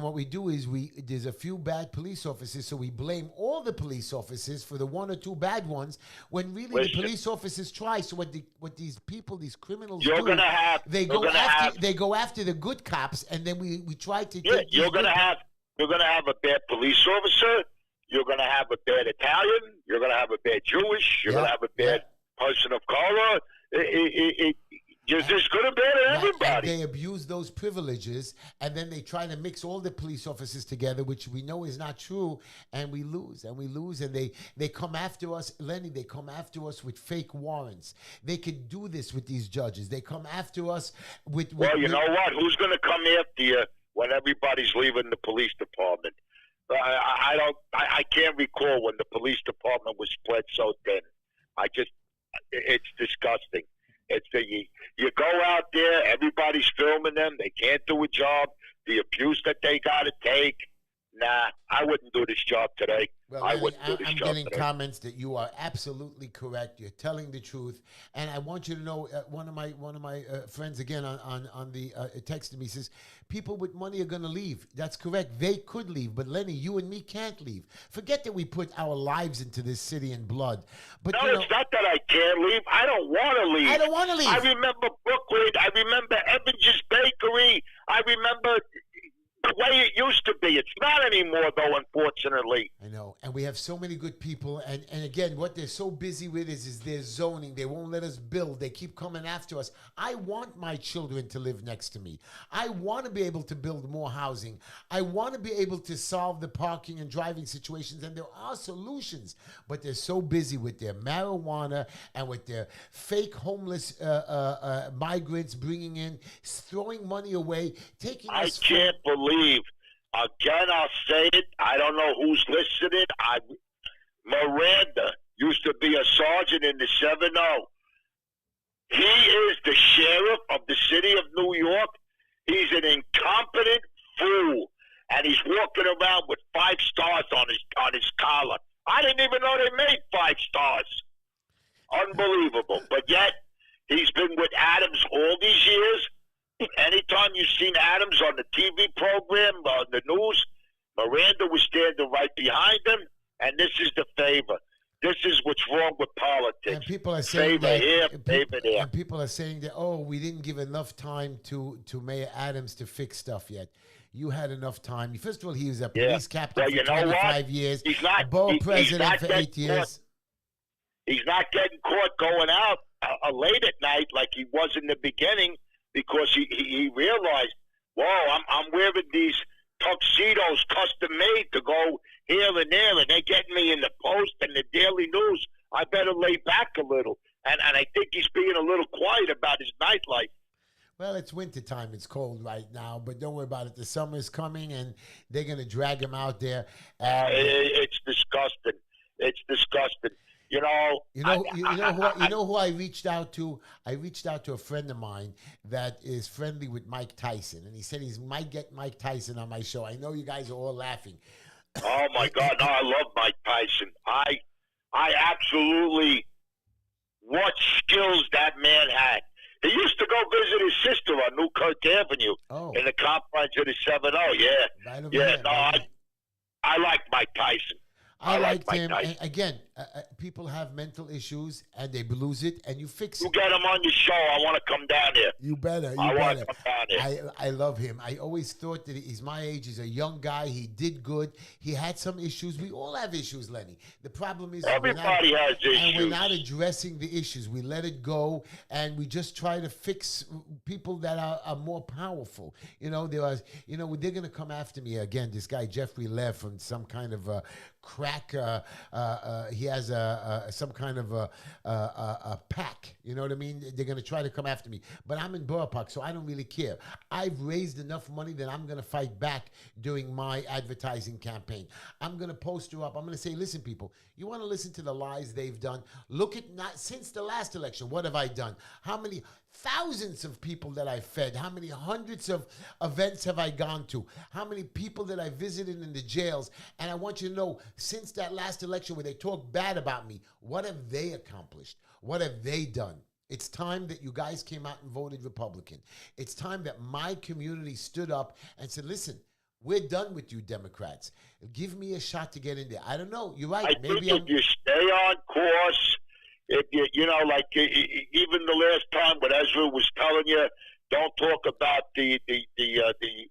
what we do is there's a few bad police officers, so we blame all the police officers for the one or two bad ones, when really the police officers try. So what these people, these criminals do, they go after the good cops, and then we try to. Yeah, you're gonna have a bad police officer. You're gonna have a bad Italian. You're gonna have a bad Jewish. You're gonna have a bad person of color. There's good and bad in everybody. And they abuse those privileges, and then they try to mix all the police officers together, which we know is not true, and we lose, and they come after us, Lenny. They come after us with fake warrants. They could do this with these judges. They come after us with well, you know what? Who's going to come after you when everybody's leaving the police department? I can't recall when the police department was spread so thin. It's disgusting. It's you go out there, everybody's filming them. They can't do a job. The abuse that they got to take. Nah, I wouldn't do this job today. Well, I wouldn't do this job today. I'm getting comments that you are absolutely correct. You're telling the truth, and I want you to know. One of my friends again on the texted me, says people with money are going to leave. That's correct. They could leave, but Lenny, you and me can't leave. Forget that we put our lives into this city in blood. But no, it's not that I can't leave. I don't want to leave. I don't want to leave. I remember Brooklyn. I remember Evange's Bakery. I remember the way it used to be. It's not anymore, though, unfortunately. I know. And we have so many good people. And again, what they're so busy with is their zoning. They won't let us build. They keep coming after us. I want my children to live next to me. I want to be able to build more housing. I want to be able to solve the parking and driving situations. And there are solutions. But they're so busy with their marijuana and with their fake homeless migrants bringing in, throwing money away, taking us. I can't believe. Again, I'll say it. I don't know who's listening. Miranda used to be a sergeant in the 7-0. He is the sheriff of the city of New York. He's an incompetent fool, and he's walking around with 5 stars on his collar. I didn't even know they made 5 stars. Unbelievable. But yet, he's been with Adams all these years. Anytime you've seen Adams on the TV program, on the news, Miranda was standing right behind him, and this is the favor. This is what's wrong with politics. And people are saying favor here, favor there. And people are saying that, we didn't give enough time to Mayor Adams to fix stuff yet. You had enough time. First of all, he was a police captain for 25 years, He's not, a borough president for 8 years. He's not getting caught going out late at night like he was in the beginning because he realized, whoa, I'm wearing these tuxedos custom made to go here and there, and they're getting me in the Post and the Daily News. I better lay back a little. And I think he's being a little quiet about his nightlife. Well, it's wintertime. It's cold right now, but don't worry about it. The summer's coming, and they're going to drag him out there. And It's disgusting. It's disgusting. You know who I reached out to? I reached out to a friend of mine that is friendly with Mike Tyson, and he said he might get Mike Tyson on my show. I know you guys are all laughing. Oh my God! No, I love Mike Tyson. I absolutely, what skills that man had. He used to go visit his sister on Newkirk Avenue in the confines of the 7-0. Yeah, right over yeah. there, No, I like Mike Tyson. I liked him. And again, people have mental issues and they lose it, and you fix it. You get him on your show. I want to come down there. You better. I want to come down there. I love him. I always thought that he's my age. He's a young guy. He did good. He had some issues. We all have issues, Lenny. The problem is everybody has issues. And we're not addressing the issues. We let it go, and we just try to fix people that are more powerful. They're going to come after me again. This guy, Jeffrey Lev, from some kind of crack. He has some kind of a pack. You know what I mean? They're going to try to come after me. But I'm in Borough Park, so I don't really care. I've raised enough money that I'm going to fight back during my advertising campaign. I'm going to poster up. I'm going to say, listen, people, you want to listen to the lies they've done? Look at since the last election, what have I done? How many thousands of people that I've fed? How many hundreds of events have I gone to? How many people that I visited in the jails? And I want you to know, since that last election where they talk bad about me, what have they accomplished? What have they done? It's time that you guys came out and voted Republican. It's time that my community stood up and said, listen, we're done with you Democrats. Give me a shot to get in there. I don't know. You're right. Maybe if you stay on course, if like even the last time when Ezra was telling you, don't talk about the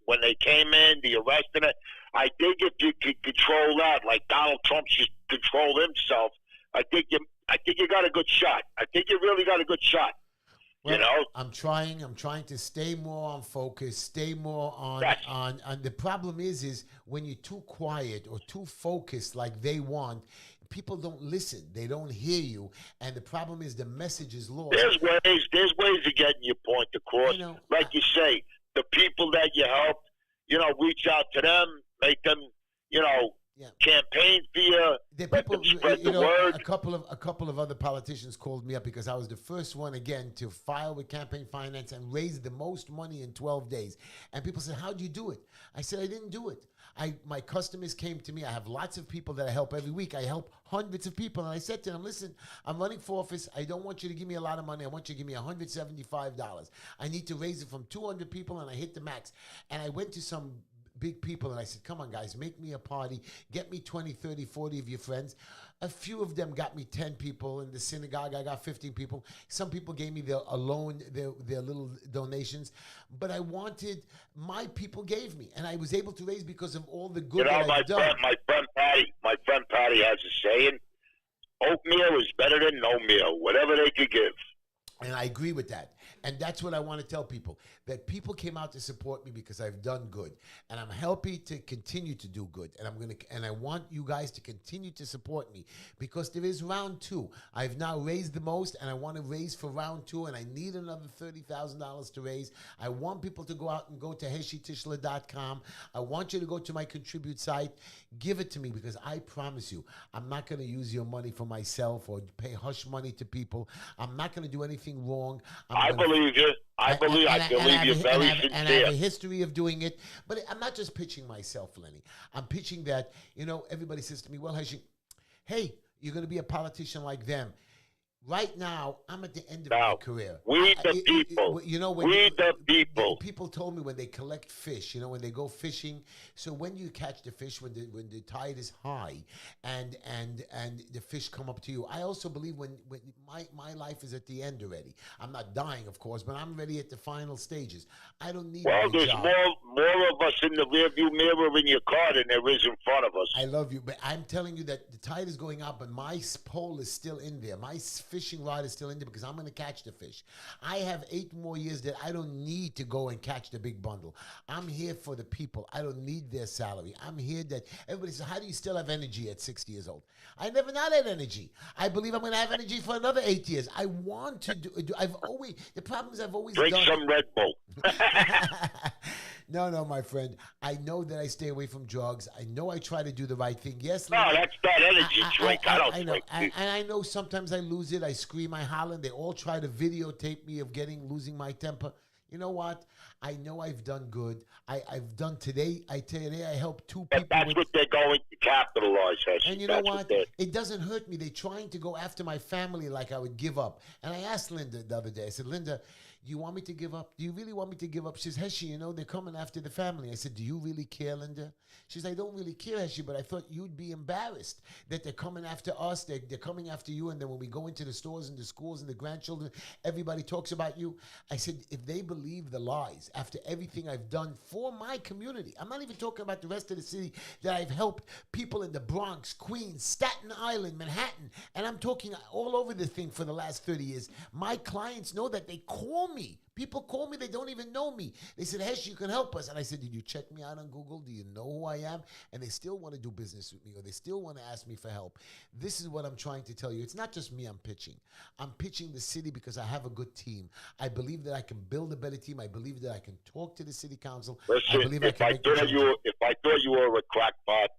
when they came in, the arrest and it. I think if you could control that, like Donald Trump should control himself, I think you got a good shot. I think you really got a good shot. Well, I'm trying to stay more on focus, stay more on the problem is when you're too quiet or too focused like they want, people don't listen. They don't hear you. And the problem is the message is lost. There's ways of getting your point across. Like you say, the people that you helped, reach out to them, make them, campaign for you. The people, spread the word. A couple of other politicians called me up because I was the first one again to file with campaign finance and raise the most money in 12 days. And people said, "How'd you do it?" I said, "I didn't do it. My customers came to me. I have lots of people that I help every week. I help hundreds of people." And I said to them, "Listen, I'm running for office. I don't want you to give me a lot of money. I want you to give me $175. I need to raise it from 200 people, and I hit the max." And I went to some big people and I said, "Come on, guys, make me a party. Get me 20, 30, 40 of your friends." A few of them got me 10 people. In the synagogue, I got 15 people. Some people gave me their little donations. But I wanted, my people gave me. And I was able to raise because of all the good that I've done. My friend Patty has a saying, oatmeal is better than no meal, whatever they could give. And I agree with that. And that's what I want to tell people, that people came out to support me because I've done good. And I'm happy to continue to do good. And I want you guys to continue to support me because there is round 2. I've now raised the most and I want to raise for round 2 and I need another $30,000 to raise. I want people to go out and go to HeshyTischler.com. I want you to go to my contribute site. Give it to me because I promise you, I'm not going to use your money for myself or pay hush money to people. I'm not going to do anything wrong. I believe you. I believe you're very sincere. And I have a history of doing it. But I'm not just pitching myself, Lenny. I'm pitching that, everybody says to me, "Well, Heshy, hey, you're going to be a politician like them." Right now, I'm at the end of my career. We the people. The people. People told me when they collect fish, when they go fishing. So when you catch the fish, when the tide is high, and the fish come up to you. I also believe when my life is at the end already. I'm not dying, of course, but I'm ready at the final stages. I don't need. Well, there's more of us in the rearview mirror in your car than there is in front of us. I love you, but I'm telling you that the tide is going up, and my pole is still in there. My fishing rod is still in there because I'm going to catch the fish. I have 8 more years that I don't need to go and catch the big bundle. I'm here for the people. I don't need their salary. I'm here that everybody says, how do you still have energy at 60 years old? I never not had energy. I believe I'm going to have energy for another 8 years. I want to do. I've always the problem is I've always Drink done some Red Bull. No, my friend. I know that I stay away from drugs. I know I try to do the right thing. Yes, No, Linda, that's not energy drink. I don't know. drink. And I know sometimes I lose it. I scream, I holler. They all try to videotape me of losing my temper. You know what? I know I've done good. I've done today. Today I helped 2 But people. that's what they're going to capitalize, Heshy. And you know what? It doesn't hurt me. They're trying to go after my family like I would give up. And I asked Linda the other day, I said, Linda, you want me to give up? Do you really want me to give up? She says, Heshy, you know, they're coming after the family. I said, do you really care, Linda? She says, I don't really care, Heshy, but I thought you'd be embarrassed that they're coming after us. They're coming after you. And then when we go into the stores and the schools and the grandchildren, everybody talks about you. I said, if they believe the lies after everything I've done for my community, I'm not even talking about the rest of the city, that I've helped people in the Bronx, Queens, Staten Island, Manhattan, and I'm talking all over the thing for the last 30 years. My clients know that. They call me. People call me, they don't even know me. They said, Hesh, you can help us. And I said, did you check me out on Google? Do you know who I am? And they still want to do business with me, or they still want to ask me for help. This is what I'm trying to tell you. It's not just me I'm pitching. I'm pitching the city because I have a good team. I believe that I can build a better team. I believe that I can talk to the city council. Listen, I believe if I thought you were a crackpot,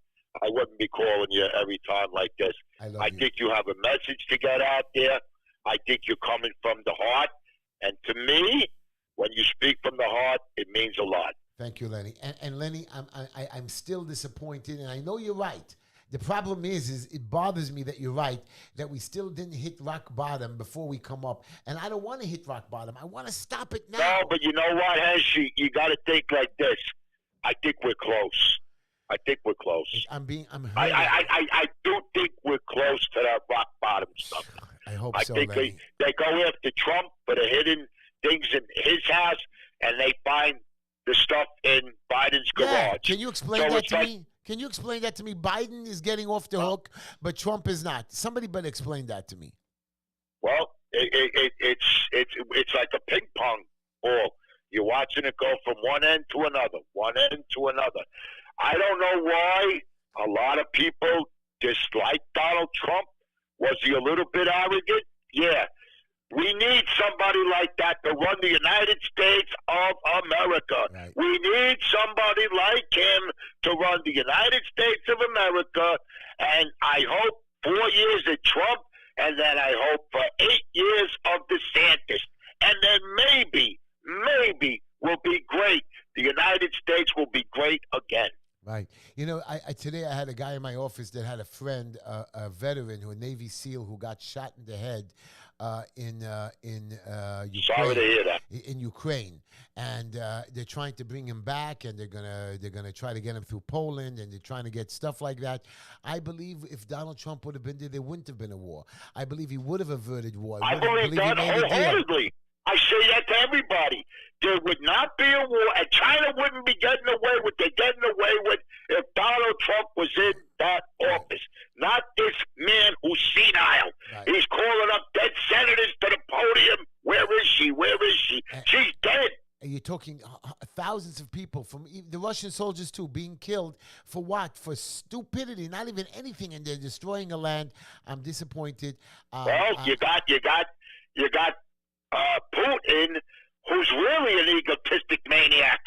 I wouldn't be calling you every time like this. I think you have a message to get out there. I think you're coming from the heart. And to me, when you speak from the heart, it means a lot. Thank you, Lenny. And Lenny, I'm still disappointed, and I know you're right. The problem is it bothers me that you're right, that we still didn't hit rock bottom before we come up. And I don't want to hit rock bottom. I want to stop it now. No, but you know what, Heshy? You got to think like this. I think we're close. I do think we're close to that rock bottom stuff. I hope I so, think Lenny. they go after Trump for the hidden things in his house, and they find the stuff in Biden's garage. Can you explain that to me? Can you explain that to me? Biden is getting off the hook, but Trump is not. Somebody better explain that to me. Well, it's like a ping pong ball. You're watching it go from one end to another. I don't know why a lot of people dislike Donald Trump. Was he a little bit arrogant? Yeah. We need somebody like that to run the United States of America. Right. We need somebody like him to run the United States of America. And I hope 4 years of Trump, and then I hope for 8 years of DeSantis. And then maybe will be great. The United States will be great again. Right. You know, today I had a guy in my office that had a friend, a veteran, a Navy SEAL, who got shot in the head in Ukraine. Sorry to hear that. In Ukraine, and they're trying to bring him back, and they're gonna try to get him through Poland, and they're trying to get stuff like that. I believe if Donald Trump would have been there wouldn't have been a war. I believe he would have averted war. I believe that wholeheartedly. I say that to everybody. There would not be a war, and China wouldn't be getting away with they're getting away with if Donald Trump was in that office. Not this man who's senile. Right. He's calling up dead senators to the podium. Where is she? She's dead. You're talking thousands of people, from the Russian soldiers too, being killed for what? For stupidity, not even anything, and they're destroying a land. I'm disappointed. You got Putin, who's really an egotistic maniac.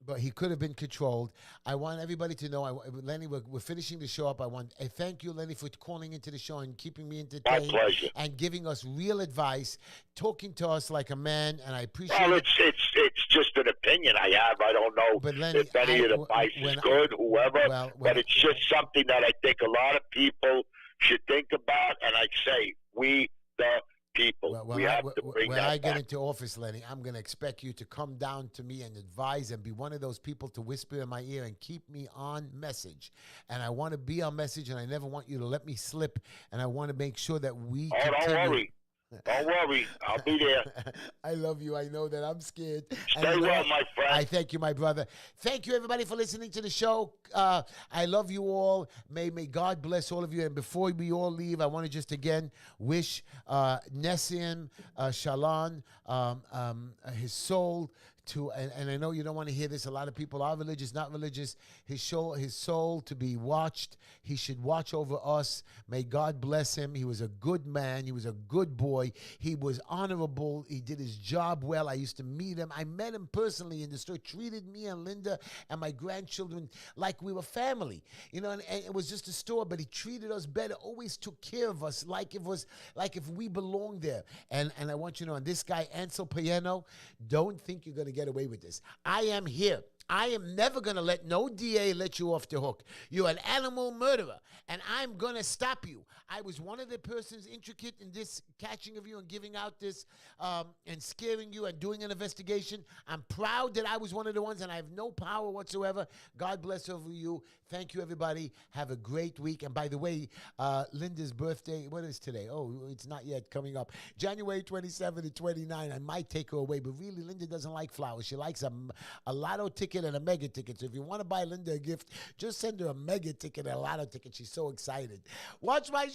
But he could have been controlled. I want everybody to know, Lenny, we're finishing the show up. I thank you, Lenny, for calling into the show and keeping me entertained. My pleasure. And giving us real advice, talking to us like a man, and I appreciate it. Well, it's just an opinion I have. I don't know but Lenny, if any of the advice is good, whoever. But it's just something that I think a lot of people should think about. And I say, we the people. When I get into office, Lenny, I'm going to expect you to come down to me and advise and be one of those people to whisper in my ear and keep me on message. And I want to be on message, and I never want you to let me slip. And I want to make sure that we don't worry. Don't worry, I'll be there. I love you. I know that. I'm scared. And Stay you know well, what? my friend. I thank you, my brother. Thank you, everybody, for listening to the show. I love you all. May God bless all of you. And before we all leave, I want to just again wish Nissan Shalom, his soul. And I know you don't want to hear this. A lot of people are religious, not religious. His soul to be watched. He should watch over us. May God bless him. He was a good man. He was a good boy. He was honorable. He did his job well. I used to meet him. I met him personally in the store. Treated me and Linda and my grandchildren like we were family. You know, and it was just a store, but he treated us better. Always took care of us like if we belonged there. And I want you to know, and this guy Ansel Piano, don't think you're going to get away with this. I am here. I am never going to let no DA let you off the hook. You're an animal murderer, and I'm going to stop you. I was one of the persons intricate in this catching of you and giving out this and scaring you and doing an investigation. I'm proud that I was one of the ones, and I have no power whatsoever. God bless over you. Thank you, everybody. Have a great week. And by the way, Linda's birthday, what is today? Oh, it's not yet coming up. January 27 to 29. I might take her away, but really, Linda doesn't like flowers. She likes a lotto ticket and a mega ticket. So if you want to buy Linda a gift, just send her a mega ticket and a lotto ticket. She's so excited. Watch my